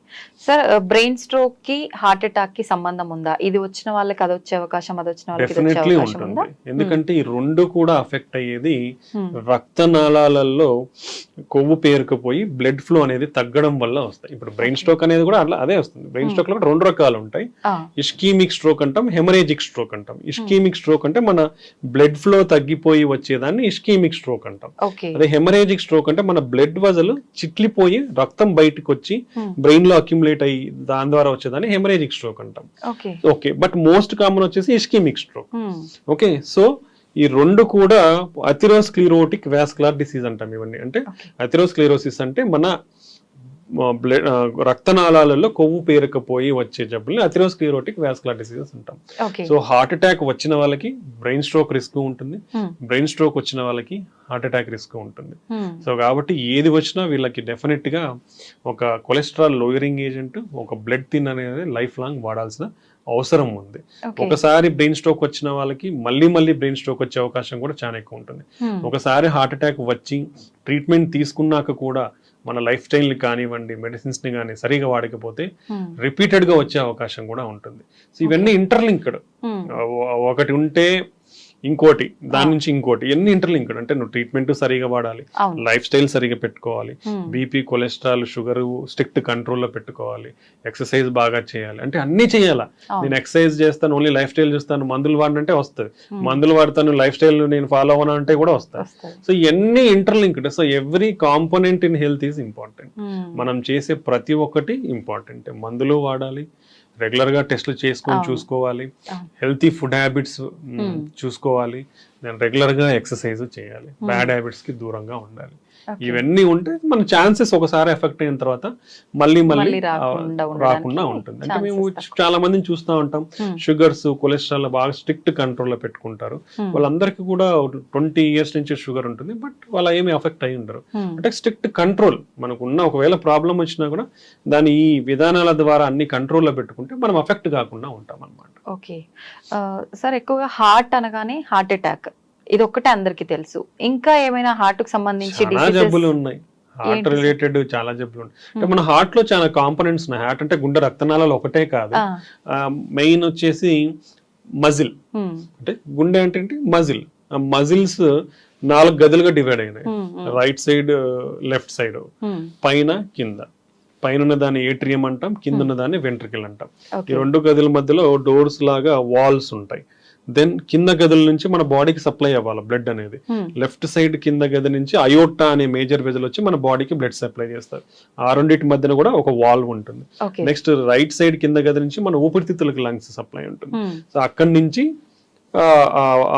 సార్, బ్రెయిన్ స్ట్రోక్ కి heart attack కి సంబంధం ఉందా? ఇది వచ్చిన వాళ్ళకి అది వచ్చే అవకాశం, అది వచ్చిన వాళ్ళకి డెఫినెట్లీ ఉంటుంది. ఎందుకంటే ఈ రెండు కూడా అఫెక్ట్ అయ్యేది రక్తనాళాలలో కొవ్వు పేరుకుపోయి బ్లడ్ ఫ్లో అనేది తగ్గడం వల్ల వస్తాయి. ఇప్పుడు బ్రెయిన్ స్ట్రోక్ అనేది కూడా అట్లా అదే వస్తుంది. బ్రెయిన్ స్ట్రోక్ లో కూడా 2 రకాలు ఉంటాయి, ఇస్కీమిక్ స్ట్రోక్ అంటాం, హెమరేజిక్ స్ట్రోక్ అంటాం. ఇస్కీమిక్ స్ట్రోక్ అంటే మన బ్లడ్ ఫ్లో తగ్గిపోయి వచ్చేదాన్ని ఇస్కీమిక్ స్ట్రోక్ అంటాం. ఓకే అదే హెమరేజిక్ స్ట్రోక్ అంటే మన బ్లడ్ వజలు చిట్లిపోయి రక్తం బయటకు వచ్చి బ్రెయిన్ లో అక్యుములేట్ అయ్యి దాని ద్వారా వచ్చేదాన్ని హెమరేజిక్ స్ట్రోక్ అంటాం. Okay okay, but most common వచ్చేసి ఇస్కీమిక్ స్ట్రోక్. ఓకే, సో ఈ రెండు కూడా అథెరోస్క్లెరోటిక్ వాస్కులర్ డిసీజ్ అంటాం. ఇవన్నీ అంటే అథెరోస్క్లెరోసిస్ అంటే మన రక్తనాళాలలో కొవ్వు పేరుకపోయి వచ్చే జబ్బుల్ని అథెరోస్క్లెరోటిక్ వాస్కులర్ డిసీజెస్ అంటాం. సో హార్ట్ అటాక్ వచ్చిన వాళ్ళకి బ్రెయిన్ స్ట్రోక్ రిస్క్ ఉంటుంది, బ్రెయిన్ స్ట్రోక్ వచ్చిన వాళ్ళకి హార్ట్ అటాక్ రిస్క్ ఉంటుంది. సో కాబట్టి ఏది వచ్చినా వీళ్ళకి డెఫినెట్ గా ఒక కొలెస్ట్రాల్ లోయరింగ్ ఏజెంట్, ఒక బ్లడ్ థిన్ అనేది లైఫ్ లాంగ్ వాడాల్సిన అవసరం ఉంది. ఒకసారి బ్రెయిన్ స్ట్రోక్ వచ్చిన వాళ్ళకి మళ్ళీ బ్రెయిన్ స్ట్రోక్ వచ్చే అవకాశం కూడా చాలా ఎక్కువ ఉంటుంది. ఒకసారి హార్ట్ అటాక్ వచ్చి ట్రీట్మెంట్ తీసుకున్నాక కూడా మన లైఫ్ స్టైల్ ని కానివ్వండి, మెడిసిన్స్ ని కానీ సరిగా వాడకపోతే రిపీటెడ్ గా వచ్చే అవకాశం కూడా ఉంటుంది. సో ఇవన్నీ ఇంటర్లింక్డ్, ఒకటి ఉంటే ఇంకోటి, దాని నుంచి ఇంకోటి, ఎన్ని ఇంటర్లింక్డ్. అంటే నువ్వు ట్రీట్మెంట్ సరిగా వాడాలి, లైఫ్ స్టైల్ సరిగా పెట్టుకోవాలి, బీపీ కొలెస్ట్రాల్ షుగర్ స్ట్రిక్ట్ కంట్రోల్లో పెట్టుకోవాలి, ఎక్సర్సైజ్ బాగా చేయాలి. అంటే అన్ని చేయాలా. నేను ఎక్సర్సైజ్ చేస్తాను, ఓన్లీ లైఫ్ స్టైల్ చూస్తాను, మందులు వాడంటే వస్తుంది, మందులు వాడతాను, లైఫ్ స్టైల్ నేను ఫాలో అవ్వను అంటే కూడా వస్తాయి. సో ఇవన్నీ interlinked. So every component in health is important. మనం చేసే ప్రతి ఒక్కటి ఇంపార్టెంట్. మందులు వాడాలి, రెగ్యులర్ గా టెస్ట్లు చేసుకొని చూసుకోవాలి, హెల్తీ ఫుడ్ హ్యాబిట్స్ చూసుకోవాలి, దెన్ రెగ్యులర్ గా ఎక్సర్సైజ్ చేయాలి, బ్యాడ్ హ్యాబిట్స్ కి దూరంగా ఉండాలి. ఇవన్నీ ఉంటే మన ఛాన్సెస్ ఒకసారి ఎఫెక్ట్ అయిన తర్వాత మళ్ళీ రాకుండా ఉంటుంది. అంటే మేము చాలా మందిని చూస్తూ ఉంటాం, షుగర్స్ కొలెస్ట్రాల్ బాగా స్ట్రిక్ట్ కంట్రోల్లో పెట్టుకుంటారు. వాళ్ళందరికీ కూడా 20 years నుంచి షుగర్ ఉంటుంది, బట్ వాళ్ళ ఏమి ఎఫెక్ట్ అయి ఉండరు. అంటే స్ట్రిక్ట్ కంట్రోల్ మనకున్న, ఒకవేళ ప్రాబ్లం వచ్చినా కూడా దాని ఈ విధానాల ద్వారా అన్ని కంట్రోల్లో పెట్టుకుంటే మనం ఎఫెక్ట్ కాకుండా ఉంటాం అన్నమాట. ఓకే సార్, ఎక్కువగా హార్ట్ అనగానే హార్ట్ అటాక్ ఇది ఒక్కటే అందరికి తెలుసు. ఇంకా ఏమైనా హార్ట్ కు సంబంధించి చాలా జబ్బులు ఉన్నాయి, హార్ట్ రిలేటెడ్ చాలా జబ్బులు ఉన్నాయి. అంటే మన హార్ట్ లో చాలా కాంపోనెంట్స్ ఉన్నాయి. హార్ట్ అంటే గుండె రక్తనాళాలు ఒకటే కాదు, మెయిన్ వచ్చేసి మజిల్. అంటే గుండె అంటే మజిల్. ఆ మజిల్స్ 4 గదులుగా డివైడ్ అయినాయి, రైట్ సైడ్ లెఫ్ట్ సైడ్, పైన కింద. పైన ఉన్న దాన్ని ఏట్రియం అంటాం, కింద ఉన్న దాన్ని వెంట్రికల్ అంటాం. ఈ 2 గదుల మధ్యలో డోర్స్ లాగా వాల్స్ ఉంటాయి. దెన్ కింద గదుల నుంచి మన బాడీకి సప్లై అవ్వాలి బ్లడ్ అనేది. లెఫ్ట్ సైడ్ కింద గది నుంచి అయోటా అనే మేజర్ వెజల్ వచ్చి మన బాడీకి బ్లడ్ సప్లై చేస్తారు. ఆ రెండింటి మధ్యన కూడా ఒక వాల్వ్ ఉంటుంది. నెక్స్ట్ రైట్ సైడ్ కింద గది నుంచి మన ఊపిరితిత్తులకు లంగ్స్ సప్లై ఉంటుంది. సో అక్కడి నుంచి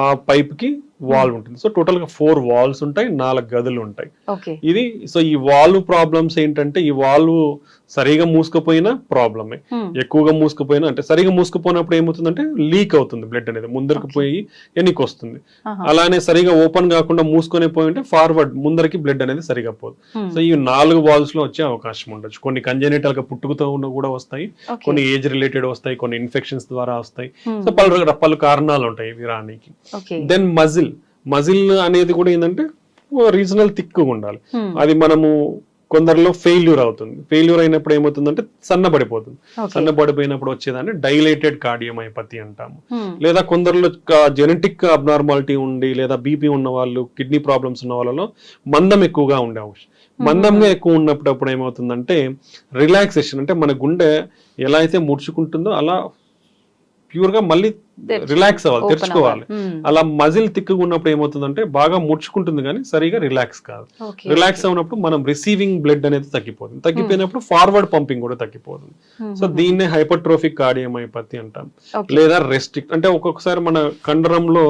ఆ పైప్ కి వాల్వ్ ఉంటుంది. సో టోటల్ గా 4 వాల్వ్స్ ఉంటాయి, 4 గదులు ఉంటాయి. ఇది సో ఈ వాల్వ్ ప్రాబ్లమ్స్ ఏంటంటే, ఈ వాల్వ్ సరిగా మూసుకుపోయినా ప్రాబ్లమే, ఎక్కువగా మూసుకుపోయినా, అంటే సరిగా మూసుకుపోయినప్పుడు ఏమవుతుందంటే లీక్ అవుతుంది బ్లడ్ అనేది, ముందరికి పోయి వెనక్కి వస్తుంది. అలానే సరిగా ఓపెన్ కాకుండా మూసుకొని పోయి ఉంటే ఫార్వర్డ్ ముందరికి బ్లడ్ అనేది సరిగా పోదు. సో ఈ 4 వాల్వ్స్ లో వచ్చే అవకాశం ఉండొచ్చు. కొన్ని కంజెనిటల్ గా పుట్టుకతో కూడా వస్తాయి, కొన్ని ఏజ్ రిలేటెడ్ వస్తాయి, కొన్ని ఇన్ఫెక్షన్స్ ద్వారా వస్తాయి. సో పలు కారణాలు ఉంటాయి ఇవి రానికి. దెన్ మజిల్ అనేది కూడా ఏంటంటే రీజనల్ థిక్గా ఉండాలి. అది మనము కొందరిలో ఫెయిల్యూర్ అవుతుంది. ఫెయిల్యూర్ అయినప్పుడు ఏమవుతుందంటే సన్నబడిపోతుంది. సన్నబడిపోయినప్పుడు వచ్చేదాన్ని డైలేటెడ్ కార్డియోమైపతి అంటాము. లేదా కొందరిలో జెనెటిక్ అబ్నార్మాలిటీ ఉండి, లేదా బీపీ ఉన్న వాళ్ళు, కిడ్నీ ప్రాబ్లమ్స్ ఉన్న వాళ్ళలో మందం ఎక్కువగా ఉండే అవకాశం. మందంగా ఎక్కువ ఉన్నప్పుడు ఏమవుతుందంటే రిలాక్సేషన్, అంటే మన గుండె ఎలా అయితే ముడుచుకుంటుందో అలా ప్యూర్ గా మళ్ళీ రిలాక్స్ అవ్వాలి, తెరుచుకోవాలి. అలా మజిల్ తిక్కుగా ఉన్నప్పుడు ఏమవుతుందంటే బాగా ముడుచుకుంటుంది కానీ సరిగా రిలాక్స్ కాదు. రిలాక్స్ అయినప్పుడు మనం రిసీవింగ్ బ్లడ్ అనేది తగ్గిపోతుంది. తగ్గిపోయినప్పుడు ఫార్వర్డ్ పంపింగ్ కూడా తగ్గిపోతుంది. సో దీన్నే హైపర్ట్రోఫిక్ కార్డియోమైపతి అంటాం. లేదా రెస్ట్రిక్ట్, అంటే ఒక్కొక్కసారి మన కండరంలో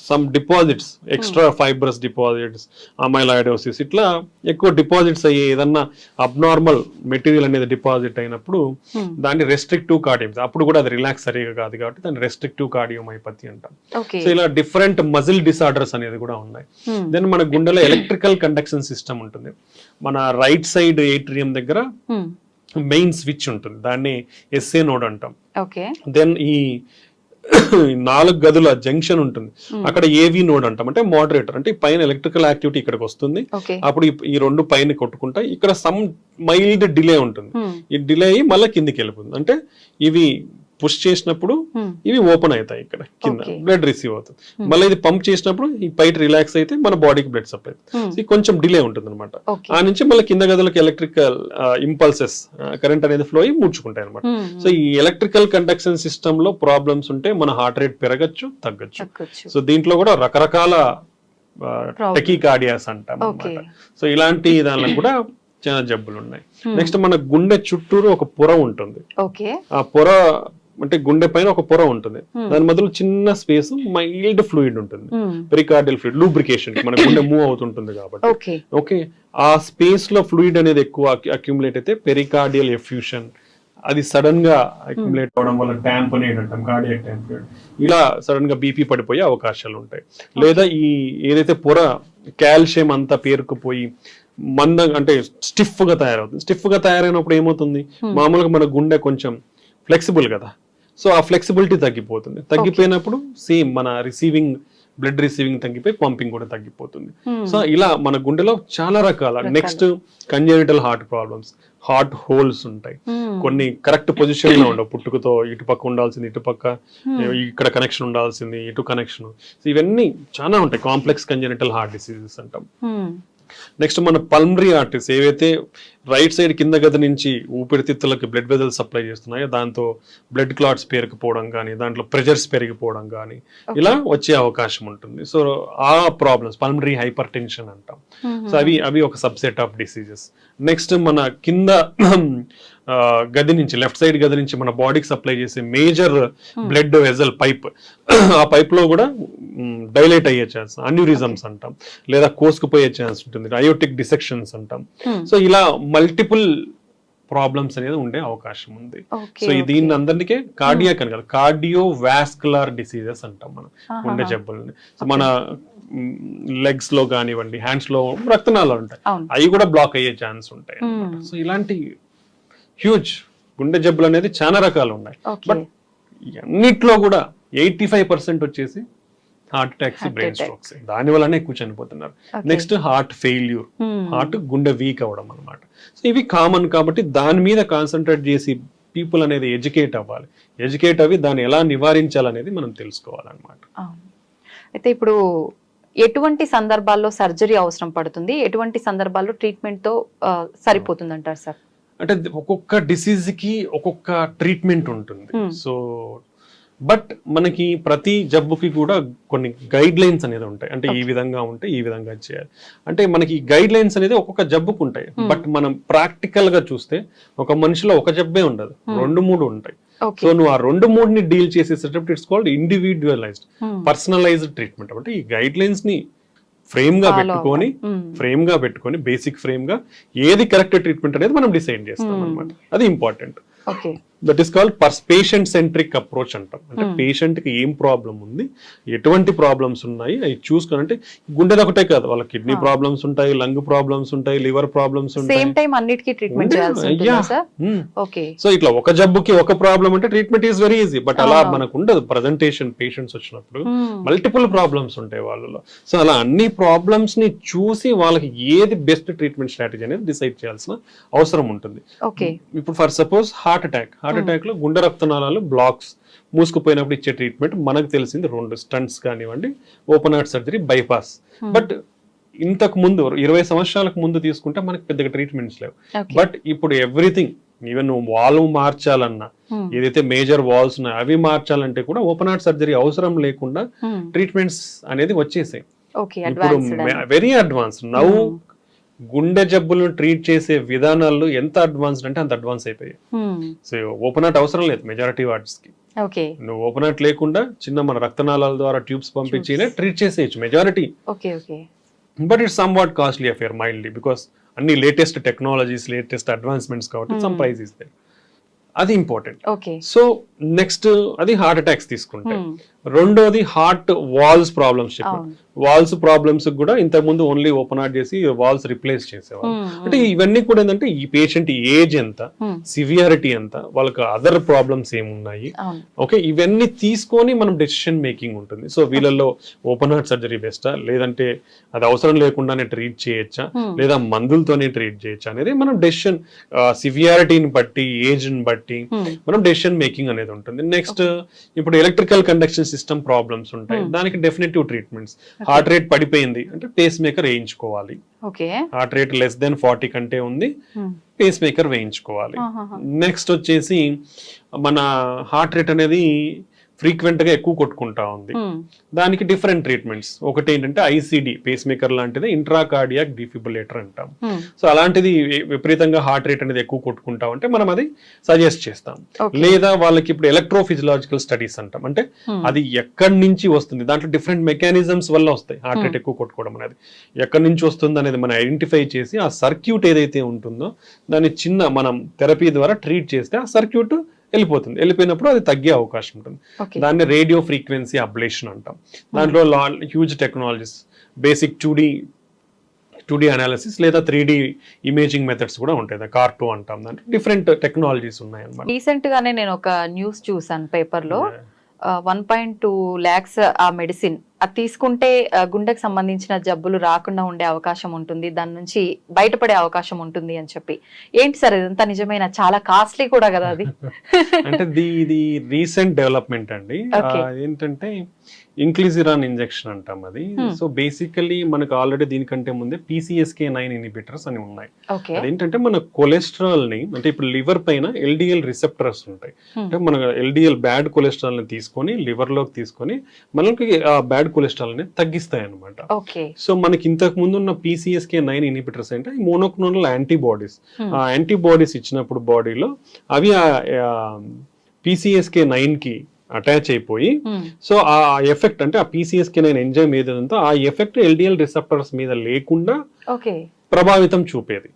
some deposits, extra fibrous deposits, amyloidosis, ఇట్లా ఎక్కువ డిపాజిట్స్ అయ్యి ఏదన్నా అబ్నార్మల్ మెటీరియల్ అనేది డిపాజిట్ అయినప్పుడు దాన్ని రెస్ట్రిక్టివ్ కార్డియోమైపతి, అప్పుడు కూడా అది రిలాక్స్ సరిగా కాదు కాబట్టి దాన్ని రెస్ట్రిక్టివ్ కార్డియోమైపతి అంటాం. సో ఇలా డిఫరెంట్ మజిల్ డిసార్డర్స్ అనేది కూడా ఉన్నాయి. దెన్ మన గుండెలో ఎలక్ట్రికల్ కండక్షన్ సిస్టమ్ ఉంటుంది. మన రైట్ సైడ్ ఏట్రియం దగ్గర మెయిన్ స్విచ్ ఉంటుంది, దాన్ని ఎస్ఏ నోడ్ అంటాం. దెన్ ఈ 4 గదుల జంక్షన్ ఉంటుంది, అక్కడ ఏవి నోడ్ అంటాం, అంటే మోడరేటర్. అంటే పైన ఎలక్ట్రికల్ యాక్టివిటీ ఇక్కడికి వస్తుంది, అప్పుడు ఈ 2 పైన కొట్టుకుంటాయి. ఇక్కడ సమ్ మైల్డ్ డిలే ఉంటుంది, ఈ డిలే అయ్యి మళ్ళీ కిందికి వెళ్ళిపోతుంది. అంటే ఇవి పుష్ చేసినప్పుడు ఇవి ఓపెన్ అవుతాయి ఇక్కడ కింద Okay. బ్లడ్ రిసీవ్ అవుతుంది. మళ్ళీ ఇది పంప్ చేసినప్పుడు ఈ పైట్ రిలాక్స్ అయితే మన బాడీకి బ్లడ్ సప్లై. ఇది కొంచెం డిలే ఉంటుంది అనమాట. ఆ నుంచి మళ్ళీ కింద గదులకు ఎలక్ట్రికల్ ఇంపల్సెస్ కరెంట్ అనేది ఫ్లో అయ్యి ముడుచుకుంటాయి అనమాట. సో ఈ ఎలక్ట్రికల్ కండక్షన్ సిస్టమ్ లో ప్రాబ్లమ్స్ ఉంటే మన హార్ట్ రేట్ పెరగచ్చు, తగ్గచ్చు. సో దీంట్లో కూడా రకరకాల టెకికార్డియాస్ అంటాం అనమాట. సో ఇలాంటి దానిలో కూడా చాలా జబ్బులు ఉన్నాయి. నెక్స్ట్ మన గుండె చుట్టూరు ఒక పొర ఉంటుంది. ఆ పొర అంటే గుండె పైన ఒక పొర ఉంటుంది, దాని మధ్యలో చిన్న స్పేస్ మైల్డ్ ఫ్లూయిడ్ ఉంటుంది, పెరికార్డియల్ ఫ్లూయిడ్, లూబ్రికేషన్, మన గుండె మూవ్ అవుతుంటుంది కాబట్టి. ఓకే, ఆ స్పేస్ లో ఫ్లూయిడ్ అనేది ఎక్కువ అక్యుములేట్ అయితే పెరికార్డియల్ ఎఫ్యూషన్, అది సడన్ గా అక్యుములేట్ అవడం వల్ల టాంపనేట్ అంటాం, కార్డియాక్ టాంపనేట్, ఇలా సడన్ గా బీపీ పడిపోయే అవకాశాలు ఉంటాయి. లేదా ఈ ఏదైతే పొర కాల్షియం అంతా పేరుకుపోయి మందంగా అంటే స్టిఫ్ గా తయారవుతుంది. స్టిఫ్ గా తయారైనప్పుడు ఏమవుతుంది, మామూలుగా మన గుండె కొంచెం ఫ్లెక్సిబుల్ కదా, సో ఆ ఫ్లెక్సిబిలిటీ తగ్గిపోతుంది. తగ్గిపోయినప్పుడు సేమ్ మన బ్లడ్ రిసీవింగ్ తగ్గిపోయి పంపింగ్ కూడా తగ్గిపోతుంది. సో ఇలా మన గుండెలో చాలా రకాల. Next congenital heart problems, heart holes ఉంటాయి, కొన్ని కరెక్ట్ పొజిషన్ లో ఉండవు, పుట్టుకతో ఇటుపక్క ఉండాల్సింది ఇటుపక్క, ఇక్కడ కనెక్షన్ ఉండాల్సింది ఇటు కనెక్షన్. సో ఇవన్నీ చాలా ఉంటాయి, కాంప్లెక్స్ కంజెనిటల్ హార్ట్ డిసీజెస్ అంటాం. నెక్స్ట్ మన పల్మరీ ఆర్టరీస్ ఏవైతే రైట్ సైడ్ కింద గది నుంచి ఊపిరితిత్తులకి బ్లడ్ వెజల్స్ సప్లై చేస్తున్నాయో దాంతో బ్లడ్ క్లాట్స్ పెరిగిపోవడం కానీ, దాంట్లో ప్రెషర్స్ పెరిగిపోవడం కానీ ఇలా వచ్చే అవకాశం ఉంటుంది. సో ఆ ప్రాబ్లమ్స్ పల్మరీ హైపర్ టెన్షన్ అంటాం. సో అవి ఒక సబ్సెట్ ఆఫ్ డిసీజెస్. నెక్స్ట్ మన కింద గది నుంచి లెఫ్ట్ సైడ్ గది నుంచి మన బాడీకి సప్లై చేసే మేజర్ బ్లడ్ వెజల్ పైప్, ఆ పైప్ లో కూడా డైలేట్ అయ్యే ఛాన్స్, అన్యూరిజమ్స్ అంటాం, లేదా కోసుకుపోయే ఛాన్స్ ఉంటుంది, అయోటిక్ డిసెక్షన్స్ అంటాం. సో ఇలా మల్టిపుల్ ప్రాబ్లమ్స్ అనేది ఉండే అవకాశం ఉంది. సో దీన్ని అందరికీ కార్డియాక్ అని కాదు, కార్డియో వాస్కులర్ డిసీజెస్ అంటాం మనం ఉండే జబ్బులని. సో మన లెగ్స్ లో కానివ్వండి, హ్యాండ్స్ లో రక్తనాళాలు ఉంటాయి, అవి కూడా బ్లాక్ అయ్యే ఛాన్స్ ఉంటాయి. సో ఇలాంటి హ్యూజ్ గుండె జబ్బులు అనేది చాలా రకాలు ఉన్నాయి. బట్ అన్నిట్లో కూడా 85% వచ్చేసి హార్ట్ అటాక్స్, బ్రెయిన్ స్ట్రోక్స్, దాని వల్లనే ఎక్కువ చనిపోతున్నారు. నెక్స్ట్ హార్ట్ ఫెయిల్యూర్, హార్ట్ గుండె వీక్ అవ్వడం అనమాట. సో ఇవి కామన్ కాబట్టి దాని మీద కాన్సన్ట్రేట్ చేసి పీపుల్ అనేది ఎడ్యుకేట్ అవ్వాలి. ఎడ్యుకేట్ అవి దాన్ని ఎలా నివారించాలనేది మనం తెలుసుకోవాలన్నమాట. అయితే ఇప్పుడు ఎటువంటి సందర్భాల్లో సర్జరీ అవసరం పడుతుంది, ఎటువంటి సందర్భాల్లో ట్రీట్మెంట్ తో సరిపోతుంది అంటారు సార్? అంటే ఒక్కొక్క డిసీజ్ కి ఒక్కొక్క ట్రీట్మెంట్ ఉంటుంది. సో బట్ మనకి ప్రతి జబ్బుకి కూడా కొన్ని గైడ్ లైన్స్ అనేది ఉంటాయి. అంటే ఈ విధంగా ఉంటే ఈ విధంగా చేయాలి అంటే మనకి గైడ్ లైన్స్ అనేది ఒక్కొక్క జబ్బుకు ఉంటాయి. బట్ మనం ప్రాక్టికల్ గా చూస్తే ఒక మనిషిలో ఒక జబ్బే ఉండదు, 2-3 ఉంటాయి. సో నువ్వు ఆ 2-3ని డీల్ చేసేటప్పుడు ఇట్స్ కాల్డ్ ఇండివిడ్యువలైజ్డ్ పర్సనలైజ్డ్ ట్రీట్మెంట్. అంటే ఈ గైడ్ లైన్స్ ని ఫ్రేమ్ గా పెట్టుకొని బేసిక్ ఫ్రేమ్ గా ఏది కరెక్ట్ ట్రీట్మెంట్ అనేది మనం డిసైడ్ చేస్తాం అనమాట. అది important. That is called patient centric approach అంటాం. అంటే పేషెంట్ కి ఏం ప్రాబ్లం ఉంది, ఎటువంటి ప్రాబ్లమ్స్ ఉన్నాయి అవి చూసుకొని, అంటే గుండెది ఒకటే కాదు, వాళ్ళ కిడ్నీ ప్రాబ్లమ్స్ ఉంటాయి, లంగ్ ప్రాబ్లమ్స్ ఉంటాయి, లివర్ ప్రాబ్లమ్స్ ఉంటాయి. సో ఇట్లా ఒక జబ్బుకి ఒక ప్రాబ్లం అంటే treatment is very easy. But అలా మనకు ఉండదు. ప్రజెంటేషన్ పేషెంట్స్ వచ్చినప్పుడు మల్టిపుల్ ప్రాబ్లమ్స్ ఉంటాయి వాళ్ళలో. సో అలా అన్ని ప్రాబ్లమ్స్ ని చూసి వాళ్ళకి ఏది బెస్ట్ ట్రీట్మెంట్ స్ట్రాటజీ అనేది డిసైడ్ చేయాల్సిన అవసరం ఉంటుంది. ఇప్పుడు ఫర్ సపోజ్ హార్ట్ అటాక్ లో గుండె రక్తనాళాలు బ్లాక్స్ మూసుకుపోయినప్పుడు ఇచ్చే ట్రీట్మెంట్ మనకు తెలిసింది 2 స్టంట్స్ కానివ్వండి, open heart surgery, bypass. But ఇంతకు ముందు 20 సంవత్సరాలకు ముందు తీసుకుంటే మనకి పెద్దగా ట్రీట్మెంట్స్ లేవు. బట్ ఇప్పుడు ఎవ్రీథింగ్, ఈవెన్ వాల్వ్ మార్చాలన్నా, ఏదైతే మేజర్ వాల్వ్స్ ఉన్నాయో అవి మార్చాలంటే కూడా ఓపెన్ హార్ట్ సర్జరీ అవసరం లేకుండా ట్రీట్మెంట్స్ అనేది వచ్చేసాయి. ఇప్పుడు వెరీ అడ్వాన్స్డ్ నౌ. గుండె జబ్బులను ట్రీట్ చేసే విధానాలు ఎంత అడ్వాన్స్డ్ అంటే అంత అడ్వాన్స్ అయిపోయాయి. సో ఓపెన్ హార్ట్ అవసరం లేదు మెజారిటీ వార్డ్స్ కి. నువ్వు ఓపెన్ హార్ట్ లేకుండా చిన్న మన రక్తనాళాల ద్వారా ట్యూబ్స్ పంపించి ట్రీట్ చేసేయచ్చు majority. But it's some what costly affair mildly, because అన్ని లేటెస్ట్ టెక్నాలజీస్, లేటెస్ట్ అడ్వాన్స్మెంట్స్ కాబట్టి సమ్ ప్రైస్ ఇస్ దేర్. అది ఇంపార్టెంట్. సో నెక్స్ట్ అది హార్ట్ అటాక్స్ తీసుకుంటే, రెండోది హార్ట్ వాల్స్ ప్రాబ్లమ్స్ చెప్పారు. అవును. వాల్స్ ప్రాబ్లమ్స్ కూడా ఇంతకు ముందు ఓన్లీ ఓపెన్ హార్ట్ చేసి వాల్స్ రిప్లేస్ చేసేవాళ్ళు. అంటే ఇవన్నీ కూడా ఏంటంటే ఈ పేషెంట్ ఏజ్ ఎంత, సివియారిటీ ఎంత, వాళ్ళకి అదర్ ప్రాబ్లమ్స్ ఏమున్నాయి, ఓకే, ఇవన్నీ తీసుకొని మనం డెసిషన్ మేకింగ్ ఉంటుంది. సో వీళ్ళల్లో ఓపెన్ హార్ట్ సర్జరీ బెస్టా, లేదంటే అది అవసరం లేకుండానే ట్రీట్ చేయొచ్చా, లేదా మందులతోనే ట్రీట్ చేయొచ్చా అనేది మనం డెసిషన్ సివియారిటీని బట్టి, ఏజ్ ని బట్టి మనం డెసిషన్ మేకింగ్ అనేది ఉంటుంది. నెక్స్ట్ ఇప్పుడు ఎలక్ట్రికల్ కండక్షన్ సిస్టమ్ ప్రాబ్లమ్స్ ఉంటాయి, దానికి డెఫినెటివ్ ట్రీట్మెంట్స్. హార్ట్ రేట్ పడిపోయింది అంటే పేస్ మేకర్ వేయించుకోవాలి. హార్ట్ రేట్ లెస్ దెన్ 40 కంటే ఉంది, పేస్ మేకర్ వేయించుకోవాలి. నెక్స్ట్ వచ్చేసి మన హార్ట్ రేట్ అనేది ఫ్రీక్వెంట్ గా ఎక్కువ కొట్టుకుంటా ఉంది, దానికి డిఫరెంట్ ట్రీట్మెంట్స్. ఒకటి ఏంటంటే ఐసిడి, పేస్ మేకర్ లాంటిది ఇంట్రాకార్డియాక్ డిఫిబ్రిలేటర్ అంటాం. సో అలాంటిది విపరీతంగా హార్ట్ రేట్ అనేది ఎక్కువ కొట్టుకుంటా ఉంటే మనం అది సజెస్ట్ చేస్తాం. లేదా వాళ్ళకి ఇప్పుడు ఎలక్ట్రోఫిజియలాజికల్ స్టడీస్ అంటాం, అంటే అది ఎక్కడి నుంచి వస్తుంది, దాంట్లో డిఫరెంట్ మెకానిజమ్స్ వల్ల వస్తాయి హార్ట్ రేట్ ఎక్కువ కొట్టుకోవడం అనేది. ఎక్కడి నుంచి వస్తుంది అనేది మనం ఐడెంటిఫై చేసి ఆ సర్క్యూట్ ఏదైతే ఉంటుందో దాన్ని చిన్న మనం థెరపీ ద్వారా ట్రీట్ చేస్తే ఆ సర్క్యూట్ వెళ్ళిపోతుంది. వెళ్ళిపోయినప్పుడు అది తగ్గే అవకాశం ఉంటుంది. దాన్ని రేడియో ఫ్రీక్వెన్సీ అబ్లేషన్ అంటాం. దాంట్లో huge technologies, basic 2D analysis లేదా 3D ఇమేజింగ్ మెథడ్స్ కూడా ఉంటాయి, CAR2 అంటాం. దాంట్లో డిఫరెంట్ టెక్నాలజీస్ ఉన్నాయి అన్నమాట. రీసెంట్ గానే నేను ఒక న్యూస్ చూసాను పేపర్ లో, 1.2 lakhs ఆ మెడిసిన్ అది తీసుకుంటే గుండెకి సంబంధించిన జబ్బులు రాకుండా ఉండే అవకాశం ఉంటుంది, దాని నుంచి బయటపడే అవకాశం ఉంటుంది అని చెప్పి. ఏంటి సార్ ఇదంతా నిజమైన? చాలా కాస్ట్లీ కూడా కదా అది. అంటే ఇది రీసెంట్ డెవలప్మెంట్ అండి. ఏంటంటే ఇంక్లిజిరాన్ ఇంజెక్షన్ అంటాం అది. సో బేసికలీ మనకు ఆల్రెడీ దీనికంటే ముందే PCSK9 ఇన్హిబిటర్స్ అని ఉన్నాయి. అదేంటంటే మన కొలెస్ట్రాల్ ని, అంటే ఇప్పుడు లివర్ పైన LDL రిసెప్టర్స్ ఉంటాయి. అంటే మన LDL బ్యాడ్ కొలెస్ట్రాల్ ని తీసుకొని లివర్ లోకి తీసుకొని మనకి ఆ బ్యాడ్ కొలెస్ట్రాల్ ని తగ్గిస్తాయి అనమాట. సో మనకి ఇంతకు ముందు ఉన్న PCSK9 ఇన్హిబిటర్స్ అంటే మోనోక్లోనల్ యాంటీబాడీస్. ఆ యాంటీబాడీస్ ఇచ్చినప్పుడు బాడీలో అవి PCSK9 కి అటాచ్ అయిపోయి, సో ఆ ఎఫెక్ట్ అంటే ఆ PCSK9 ఎంజైమ్ ఏదంతా ఆ ఎఫెక్ట్ LDL రిసెప్టర్స్ మీద లేకుండా ప్రభావితం చూపేది.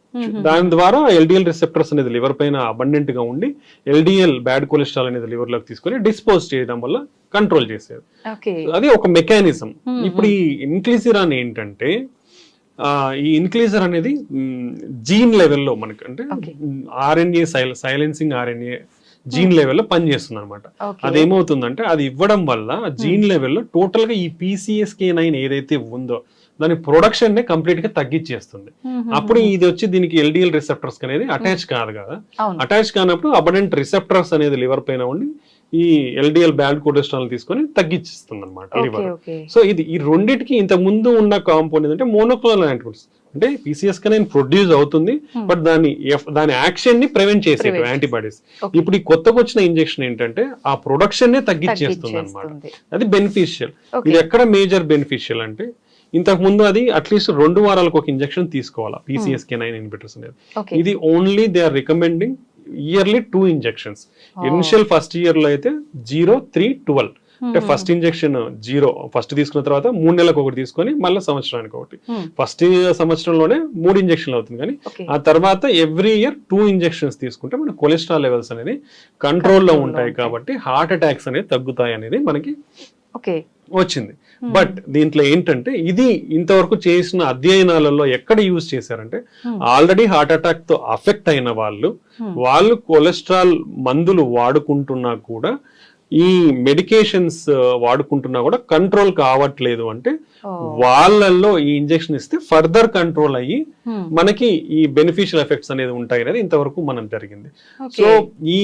దాని ద్వారా LDL రిసెప్టర్స్ అనేది లివర్ పైన అబండెంట్ గా ఉండి LDL బ్యాడ్ కొలెస్ట్రాల్ అనేది లివర్ లోకి తీసుకొని డిస్పోజ్ చేయడం వల్ల కంట్రోల్ చేసేది. అది ఒక మెకానిజం. ఇప్పుడు ఈ ఇన్క్లిజిరాన్ ఏంటంటే ఈ ఇన్క్లిజర్ అనేది జీన్ లెవెల్లో మనకి, అంటే RNA సైలెన్సింగ్ RNA జీన్ లెవెల్లో పనిచేస్తుంది అనమాట. అదేమవుతుందంటే అది ఇవ్వడం వల్ల జీన్ లెవెల్లో టోటల్ గా ఈ PCSK9 ఏదైతే ఉందో దాని ప్రొడక్షన్ నే కంప్లీట్ గా తగ్గించేస్తుంది. అప్పుడు ఇది వచ్చి దీనికి LDL రిసెప్టర్స్ అనేది అటాచ్ కాదు కదా. అటాచ్ కానప్పుడు అబడెంట్ రిసెప్టర్స్ అనేది లివర్ పైన ఉండి ఈ LDL బ్యాడ్ కొలెస్ట్రాల్ తీసుకొని తగ్గించేస్తుంది అనమాట లివర్. సో ఇది ఈ రెండింటికి ఇంత ముందు ఉన్న కాంపౌండ్ ఏంటంటే మోనోక్లోనల్ యాంటీబాడీస్. అంటే PCSK9 ప్రొడ్యూస్ అవుతుంది, బట్ దాని యాక్షన్ ని ప్రివెంట్ చేసేవి యాంటీబాడీస్. ఇప్పుడు ఈ కొత్తగా వచ్చిన ఇంజెక్షన్ ఏంటంటే ఆ ప్రొడక్షన్ నే తగ్గించేస్తుంది అనమాట. అది బెనిఫిషియల్. ఇది ఎక్కడ మేజర్ బెనిఫిషియల్ అంటే ఇంతకు ముందు అది అట్లీస్ట్ 2 వారాలకు ఒక ఇంజెక్షన్ తీసుకోవాలా PCSK9 ఇన్హిబిటర్స్ అనేది. ఇది only they are recommending yearly 2 injections. Initial first year లో అయితే 0, 3, 12. అంటే ఫస్ట్ ఇంజెక్షన్ 0 ఫస్ట్ తీసుకున్న తర్వాత 3 నెలలకు ఒకటి తీసుకొని మళ్ళీ సంవత్సరానికి ఒకటి. ఫస్ట్ సంవత్సరంలోనే 3 ఇంజెక్షన్లు అవుతుంది, కానీ ఆ తర్వాత ఎవ్రీ ఇయర్ 2 ఇంజెక్షన్స్ తీసుకుంటే మన కొలెస్ట్రాల్ లెవెల్స్ అనేది కంట్రోల్లో ఉంటాయి, కాబట్టి హార్ట్ అటాక్స్ అనేది తగ్గుతాయి అనేది మనకి వచ్చింది. బట్ దీంట్లో ఏంటంటే ఇది ఇంతవరకు చేసిన అధ్యయనాలలో ఎక్కడ యూజ్ చేశారంటే ఆల్రెడీ హార్ట్ అటాక్ తో అఫెక్ట్ అయిన వాళ్ళు కొలెస్ట్రాల్ మందులు వాడుకుంటున్నా కూడా, ఈ మెడికేషన్స్ వాడుకుంటున్నా కూడా కంట్రోల్ కావట్లేదు అంటే వాళ్ళల్లో ఈ ఇంజెక్షన్ ఇస్తే ఫర్దర్ కంట్రోల్ అయ్యి మనకి ఈ బెనిఫిషియల్ ఎఫెక్ట్స్ అనేది ఉంటాయి అనేది ఇంతవరకు మనం జరిగింది. సో ఈ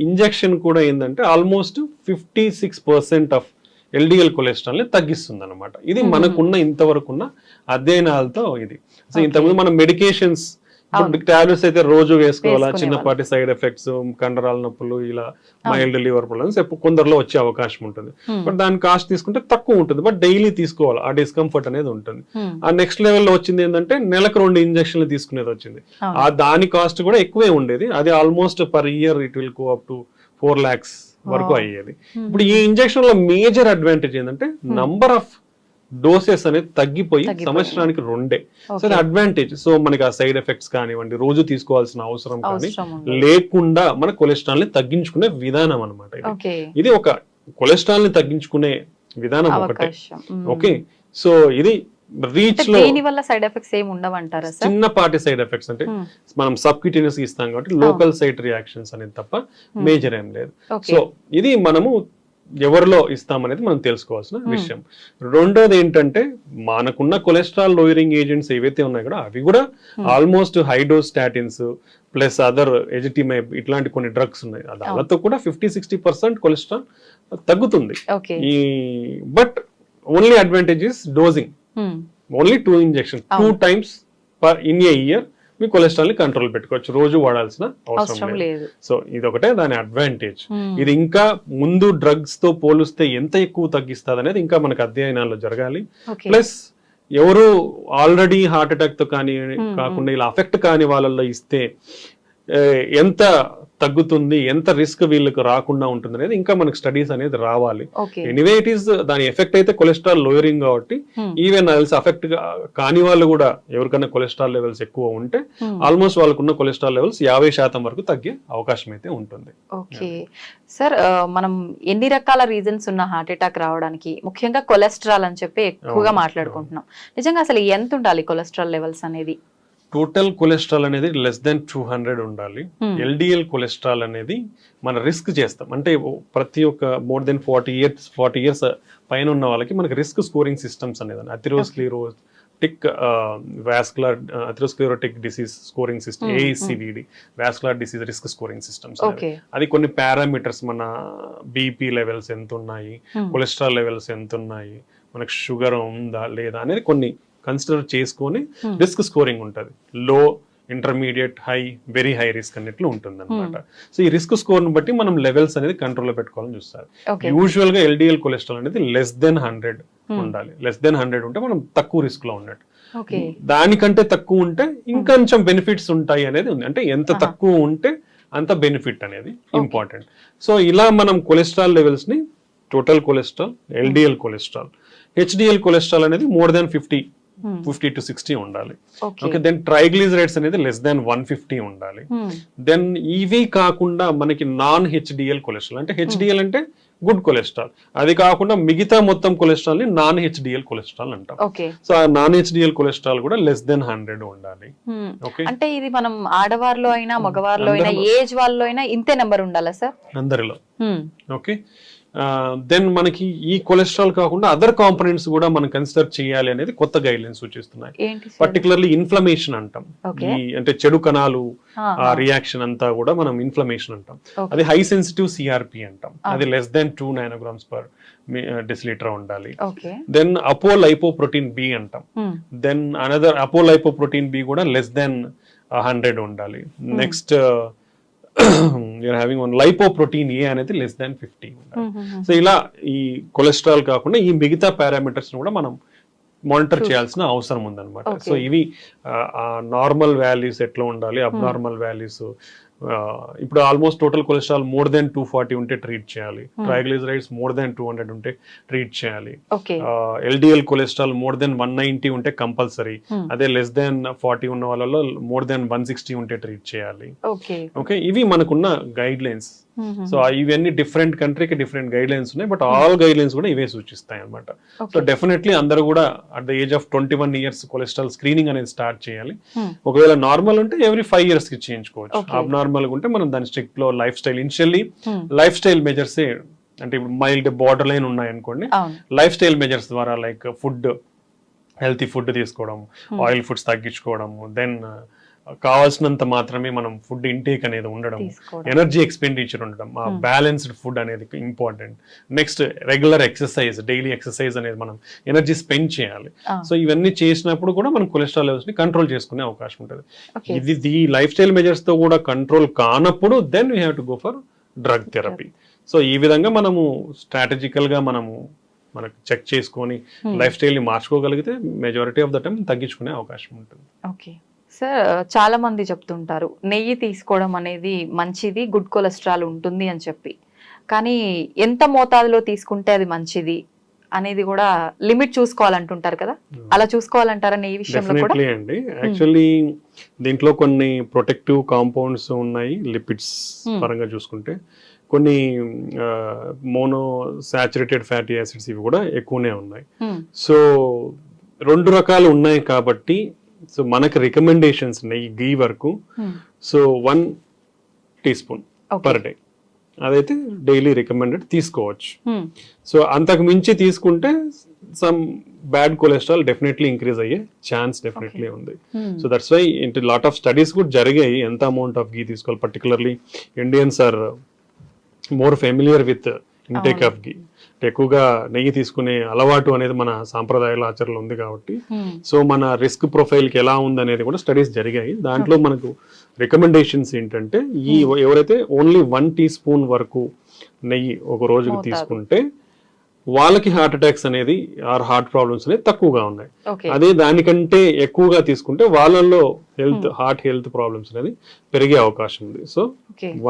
ఇంజెక్షన్ కూడా ఏంటంటే ఆల్మోస్ట్ 56% ఆఫ్ LDL కొలెస్ట్రాల్ ని తగ్గిస్తుంది అనమాట. ఇది మనకున్న ఇంతవరకున్న అధ్యయనాలతో ఇది. సో ఇంతకుముందు మనం మెడికేషన్స్ టాబ్లెట్స్ అయితే రోజు వేసుకోవాలా, చిన్నపాటి సైడ్ ఎఫెక్ట్స్, కండరాల నొప్పులు, ఇలా మైల్డ్ లివర్ ప్రాబ్లమ్స్ కొందరిలో వచ్చే అవకాశం ఉంటుంది. బట్ దాని కాస్ట్ తీసుకుంటే తక్కువ ఉంటుంది, బట్ డైలీ తీసుకోవాలి, ఆ డిస్కంఫర్ట్ అనేది ఉంటుంది. ఆ నెక్స్ట్ లెవెల్లో వచ్చింది ఏంటంటే నెలకు 2 ఇంజక్షన్లు తీసుకునేది వచ్చింది. ఆ దాని కాస్ట్ కూడా ఎక్కువే ఉండేది. అది almost per year it will go up to 4 lakhs వరకు అయ్యేది. ఇప్పుడు ఈ ఇంజక్షన్ లో మేజర్ అడ్వాంటేజ్ ఏంటంటే నంబర్ ఆఫ్ డోసెస్ అనేది తగ్గిపోయి సంవత్సరానికి 2. సో అది అడ్వాంటేజ్. సో మనకి ఆ సైడ్ ఎఫెక్ట్స్ కానివ్వండి, రోజు తీసుకోవాల్సిన అవసరం కానీ లేకుండా మన కొలెస్ట్రాల్ ని తగ్గించుకునే విధానం అనమాట. ఇది ఒక కొలెస్ట్రాల్ ని తగ్గించుకునే విధానం ఒకటే. అవకాశం. ఓకే, సో ఇది రీచ్ లో దీని వల్ల సైడ్ ఎఫెక్ట్స్ ఏమి ఉండవంటారా సార్? చిన్నపాటి సైడ్ ఎఫెక్ట్స్ అంటే మనం సబ్క్యూటేనియస్ ఇస్తాం కాబట్టి లోకల్ సైట్ రియాక్షన్స్ అనేది తప్ప మేజర్ ఏం లేదు. సో ఇది మనము ఎవరిలో ఇస్తామనేది మనం తెలుసుకోవాల్సిన విషయం. రెండోది ఏంటంటే మనకున్న కొలెస్ట్రాల్ లోయరింగ్ ఏజెంట్స్ ఏవైతే ఉన్నాయో కూడా అవి కూడా almost high dose statins plus other ezetimibe ఇట్లాంటి కొన్ని డ్రగ్స్ ఉన్నాయి. దానితో కూడా 50-60% కొలెస్ట్రాల్ తగ్గుతుంది. ఈ but only advantage is డోజింగ్. Only 2 injections 2 times in a year me cholesterol ని కంట్రోల్ పెట్టుకోవచ్చు, రోజు వాడాల్సిన అవసరం లేదు. సో ఇది ఒకటే దాని అడ్వాంటేజ్. ఇది ఇంకా ముందు డ్రగ్స్ తో పోలిస్తే ఎంత ఎక్కువ తగ్గిస్తుంది అనేది ఇంకా మనకు అధ్యయనాల్లో జరగాలి. ప్లస్ ఎవరు ఆల్రెడీ హార్ట్ అటాక్ తో కానీ కాకుండా ఇలా అఫెక్ట్ కాని వాళ్ళల్లో ఇస్తే ఎంత తగ్గుతుంది, ఎంత రిస్క్ వీళ్ళకి రాకుండా ఉంటుంది అనేది ఇంకా మనకు స్టడీస్ అనేది రావాలి. ఎనీవే ఇట్ ఈస్ దాని ఎఫెక్ట్ అయితే కొలెస్ట్రాల్ లోయరింగ్ కాబట్టి ఈవెన్ అఫెక్ట్ కాని వాళ్ళు కూడా ఎవరికైనా కొలెస్ట్రాల్ లెవెల్స్ ఎక్కువ ఉంటే ఆల్మోస్ట్ వాళ్ళకున్న కొలెస్ట్రాల్ లెవెల్స్ 50% వరకు తగ్గే అవకాశం అయితే ఉంటుంది. ఓకే సార్, మనం ఎన్ని రకాల రీజన్స్ ఉన్న హార్ట్ అటాక్ రావడానికి ముఖ్యంగా కొలెస్ట్రాల్ అని చెప్పి ఎక్కువగా మాట్లాడుకుంటున్నాం. నిజంగా అసలు ఎంత ఉండాలి కొలెస్ట్రాల్ లెవెల్స్ అనేది? టోటల్ కొలెస్ట్రాల్ అనేది లెస్ దెన్ 200 ఉండాలి. ఎల్డిఎల్ కొలెస్ట్రాల్ అనేది మన రిస్క్ చేస్తాం అంటే ప్రతి ఒక్క మోర్ దెన్ 40 years పైన ఉన్న వాళ్ళకి మనకి రిస్క్ స్కోరింగ్ సిస్టమ్స్ అనేది atherosclerotic disease scoring system, ASCVD vascular disease risk scoring systems. అది కొన్ని పారామీటర్స్ మన బీపీ లెవెల్స్ ఎంత ఉన్నాయి, కొలెస్ట్రాల్ లెవెల్స్ ఎంత ఉన్నాయి, మనకు షుగర్ ఉందా లేదా అనేది కొన్ని కన్సిడర్ చేసుకొని రిస్క్ స్కోరింగ్ ఉంటుంది. లో, intermediate, high, very high risk అన్నట్లు ఉంటుంది అనమాట. సో ఈ రిస్క్ స్కోర్ ని బట్టి మనం లెవెల్స్ అనేది కంట్రోల్ లో పెట్టుకోవాలని చూస్తారు. యూజువల్ గా ఎల్డిఎల్ కొలెస్ట్రాల్ అనేది లెస్ దెన్ 100 ఉండాలి. లెస్ దెన్ 100 ఉంటే మనం తక్కువ రిస్క్ లో ఉన్నట్టు. దానికంటే తక్కువ ఉంటే ఇంకొంచెం బెనిఫిట్స్ ఉంటాయి అనేది ఉంది. అంటే ఎంత తక్కువ ఉంటే అంత బెనిఫిట్ అనేది ఇంపార్టెంట్. సో ఇలా మనం కొలెస్ట్రాల్ లెవెల్స్ ని total cholesterol, LDL cholesterol, HDL cholesterol అనేది మోర్ దాన్ 50 to 60 ఉండాలి. ఓకే, దెన్ ట్రైగ్లిజరైడ్స్ అనేది లెస్ దాన్ 150 ఉండాలి. దెన్ ఇవి కాకుండా మనకి నాన్ హెచ్డిఎల్ కొలెస్ట్రాల్ అంటే హెచ్డిఎల్ అంటే గుడ్ కొలెస్ట్రాల్, అది కాకుండా మిగతా మొత్తం కొలెస్ట్రాల్ ని నాన్ హెచ్డిఎల్ కొలెస్ట్రాల్ అంటాం. సో ఆ నాన్ హెచ్డిఎల్ కొలెస్ట్రాల్ కూడా లెస్ దెన్ 100 ఉండాలి. ఓకే, అంటే ఇది మనం ఆడవారిలో అయినా మగవారిలో అయినా ఏజ్ వాళ్ళలో అయినా ఇంతే నెంబర్ ఉండాలా సార్? అందరిలో. ఓకే, దెన్ మనకి ఈ కొలెస్ట్రాల్ కాకుండా అదర్ కాంపోనెంట్స్ కూడా మనం కన్సిడర్ చేయాలి అనేది కొత్త గైడ్ లైన్స్ సూచిస్తున్నాయి. పర్టికులర్లీ ఇన్ఫ్లమేషన్ అంటాం, అంటే చెడు కణాలు రియాక్షన్ అంతా కూడా మనం ఇన్ఫ్లమేషన్ అంటాం. అది హై సెన్సిటివ్ సిఆర్పి అంటాం, అది లెస్ దెన్ 2 nanograms/deciliter ఉండాలి. దెన్ అపోలైపోప్రోటీన్ బి అంటాం, దెన్ అనదర్ అపోలైపోప్రోటీన్ బి కూడా లెస్ దెన్ 100 ఉండాలి. Next you're having one lipoprotein A అనేది లెస్ దాన్ 50 ఉండాలి. సో ఇలా ఈ కొలెస్ట్రాల్ కాకుండా ఈ మిగతా పారామీటర్స్ కూడా మనం మానిటర్ చేయాల్సిన అవసరం ఉందన్నమాట. సో ఇవి నార్మల్ వాల్యూస్ ఎట్లా ఉండాలి, అబ్నార్మల్ వాల్యూస్. ఇప్పుడు almost total cholesterol more than 240 ఉంటే ట్రీట్ చేయాలి, ట్రైగ్లిజరైడ్స్ మోర్ దెన్ 200 ఉంటే ట్రీట్ చేయాలి, ఎల్డిఎల్ కొలెస్ట్రాల్ మోర్ దెన్ 190 ఉంటే కంపల్సరీ, అదే లెస్ దెన్ 40 ఉన్న వాళ్ళలో మోర్ దెన్ 160 ఉంటే ట్రీట్ చేయాలి. ఓకే, ఇవి మనకున్న గైడ్ లైన్స్. సో ఇవన్నీ డిఫరెంట్ కంట్రీకి డిఫరెంట్ గైడ్ లైన్స్ ఉన్నాయి, బట్ ఆల్ గైడ్ లైన్స్ కూడా ఇవే సూచిస్తాయి అనమాట. సో డెఫినెట్లీ అందరూ కూడా at the age of 21 years cholesterol screening అనేది స్టార్ట్ చేయాలి. ఒకవేళ నార్మల్ ఉంటే ఎవ్రీ 5 years కి చేయించుకోవచ్చు. అబ్నార్మల్ ఉంటే మనం దాని స్ట్రిక్ట్ లో life style initially life style measures అంటే ఇప్పుడు మైల్డ్ బార్డర్ లైన్ ఉన్నాయి అనుకోండి, లైఫ్ స్టైల్ మెజర్స్ ద్వారా లైక్ ఫుడ్, హెల్తీ ఫుడ్ తీసుకోవడం, ఆయిల్ ఫుడ్స్ తగ్గించుకోవడం, దెన్ కావాల్సినంత మాత్రమే మనం ఫుడ్ ఇంటేక్ అనేది ఉండడం, ఎనర్జీ ఎక్స్పెండిచర్ ఉండడం, బ్యాలెన్స్డ్ ఫుడ్ అనేది important. Next regular exercise, daily exercise అనేది మనం ఎనర్జీ స్పెండ్ చేయాలి. సో ఇవన్నీ చేసినప్పుడు కూడా మనం కొలెస్ట్రాల్ లెవెల్స్ ని కంట్రోల్ చేసుకునే అవకాశం ఉంటుంది. ఇది లైఫ్ స్టైల్ మెజర్స్ తో కూడా కంట్రోల్ కానప్పుడు then we have to go for drug therapy. So ఈ విధంగా మనము స్ట్రాటజికల్ గా మనకు చెక్ చేసుకొని లైఫ్ స్టైల్ ని మార్చుకోగలిగితే మెజారిటీ ఆఫ్ ద టైం తగ్గించుకునే అవకాశం ఉంటుంది. ఓకే సార్, చాలా మంది చెప్తుంటారు నెయ్యి తీసుకోవడం అనేది మంచిది, గుడ్ కొలెస్ట్రాల్ ఉంటుంది అని చెప్పి, కానీ ఎంత మోతాదులో తీసుకుంటే అది మంచిది అనేది కూడా లిమిట్ చూసుకోవాలంటుంటారు కదా, అలా చూసుకోవాలంటారా నెయ్యి విషయంలో కూడా? అండి, యాక్చువల్లీ దీంట్లో కొన్ని ప్రొటెక్టివ్ కాంపౌండ్స్ ఉన్నాయి లిపిడ్స్ పరంగా చూసుకుంటే. కొన్ని మోనో సాచురేటెడ్ ఫ్యాటీ యాసిడ్స్ ఇవి కూడా ఎక్కువనే ఉన్నాయి. సో 2 రకాలు ఉన్నాయి కాబట్టి సో మనకు రికమెండేషన్స్ ఉన్నాయి గీ వరకు. సో 1 teaspoon పర్ డే అదైతే డైలీ రికమెండెడ్ తీసుకోవచ్చు. సో అంతకు మించి తీసుకుంటే some bad cholesterol definitely increase అయ్యే ఛాన్స్ డెఫినెట్లీ ఉంది. సో దట్స్ వై ఇంటి లాట్ ఆఫ్ స్టడీస్ కూడా జరిగాయి ఎంత అమౌంట్ ఆఫ్ గీ తీసుకోవాలి. Particularly Indians are more familiar with intake of ghee. ఎక్కువగా నెయ్యి తీసుకునే అలవాటు అనేది మన సాంప్రదాయాల ఆచరణలో ఉంది కాబట్టి సో మన రిస్క్ ప్రొఫైల్ కి ఎలా ఉంది అనేది కూడా స్టడీస్ జరిగాయి. దాంట్లో మనకు రికమెండేషన్స్ ఏంటంటే ఈ ఎవరైతే ఓన్లీ 1 teaspoon వరకు నెయ్యి ఒక రోజుకి తీసుకుంటే వాళ్ళకి హార్ట్ అటాక్స్ అనేది ఆర్ హార్ట్ ప్రాబ్లమ్స్ అనేది తక్కువగా ఉన్నాయి. అదే దానికంటే ఎక్కువగా తీసుకుంటే వాళ్ళల్లో హార్ట్ హెల్త్ ప్రాబ్లమ్స్ అనేది పెరిగే అవకాశం ఉంది. So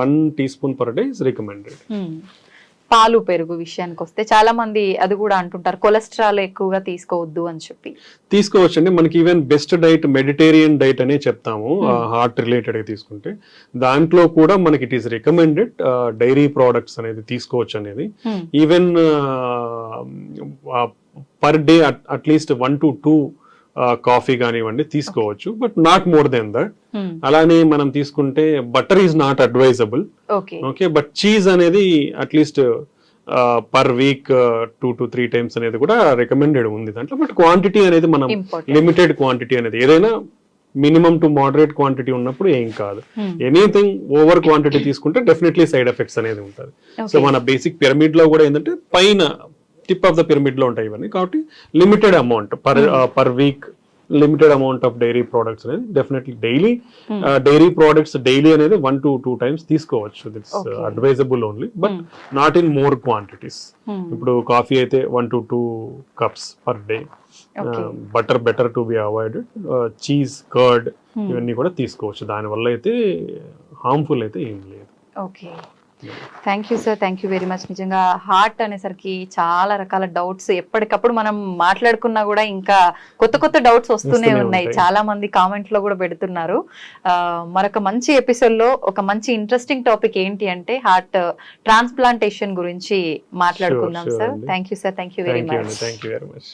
1 teaspoon per day is recommended. పాలు పెరుగు విషయానికి వస్తే చాలా మంది అది కూడా అంటుంటారు కొలెస్ట్రాల్ ఎక్కువగా తీసుకోవద్దు అని చెప్పి. తీసుకోవచ్చండి. మనకి even best diet Mediterranean diet అనే చెప్తాము హార్ట్ రిలేటెడ్ తీసుకుంటే. దాంట్లో కూడా మనకి it is recommended dairy products అనేది తీసుకోవచ్చు అనేది. Even per day at least 1 to 2 coffee కానివ్వండి తీసుకోవచ్చు, but not more than that. అలానే మనం తీసుకుంటే butter is not advisable. Okay, but cheese అనేది at least per week 2 to 3 times అనేది కూడా రికమెండెడ్ ఉంది దాంట్లో. బట్ క్వాంటిటీ అనేది మనం లిమిటెడ్ క్వాంటిటీ అనేది ఏదైనా మినిమం టు మోడరేట్ క్వాంటిటీ ఉన్నప్పుడు ఏం కాదు. ఎనీథింగ్ ఓవర్ క్వాంటిటీ తీసుకుంటే డెఫినెట్లీ సైడ్ ఎఫెక్ట్స్ అనేది ఉంటుంది. సో మన బేసిక్ పిరమిడ్ లో కూడా ఏంటంటే పైన టిప్ ఆఫ్ ద పిరమిడ్ లో ఉంటాయి ఇవన్నీ. కాబట్టి limited amount per week limited amount of dairy products అనేది డెఫినెట్లీ డైరీ ప్రోడక్ట్స్ డైలీ అనేది 1 to 2 times తీసుకోవచ్చు. That's advisable only, but not in more quantities. ఇప్పుడు కాఫీ అయితే 1 to 2 cups per day. Butter better to be avoided. Cheese, curd ఇవన్నీ కూడా తీసుకోవచ్చు. దానివల్ల అయితే హార్మ్ఫుల్ అయితే ఏం లేదు. Okay, thank you sir, thank you very much. నిజంగా హార్ట్ అనేసరికి చాలా రకాల డౌట్స్ ఎప్పటికప్పుడు మనం మాట్లాడుకున్నా కూడా ఇంకా కొత్త కొత్త డౌట్స్ వస్తూనే ఉన్నాయి. చాలా మంది కామెంట్ లో కూడా పెడుతున్నారు. మరొక మంచి ఎపిసోడ్ లో ఒక మంచి ఇంట్రెస్టింగ్ టాపిక్ ఏంటి అంటే హార్ట్ ట్రాన్స్ప్లాంటేషన్ గురించి మాట్లాడుకుందాం sir. Thank you sir, thank you very much.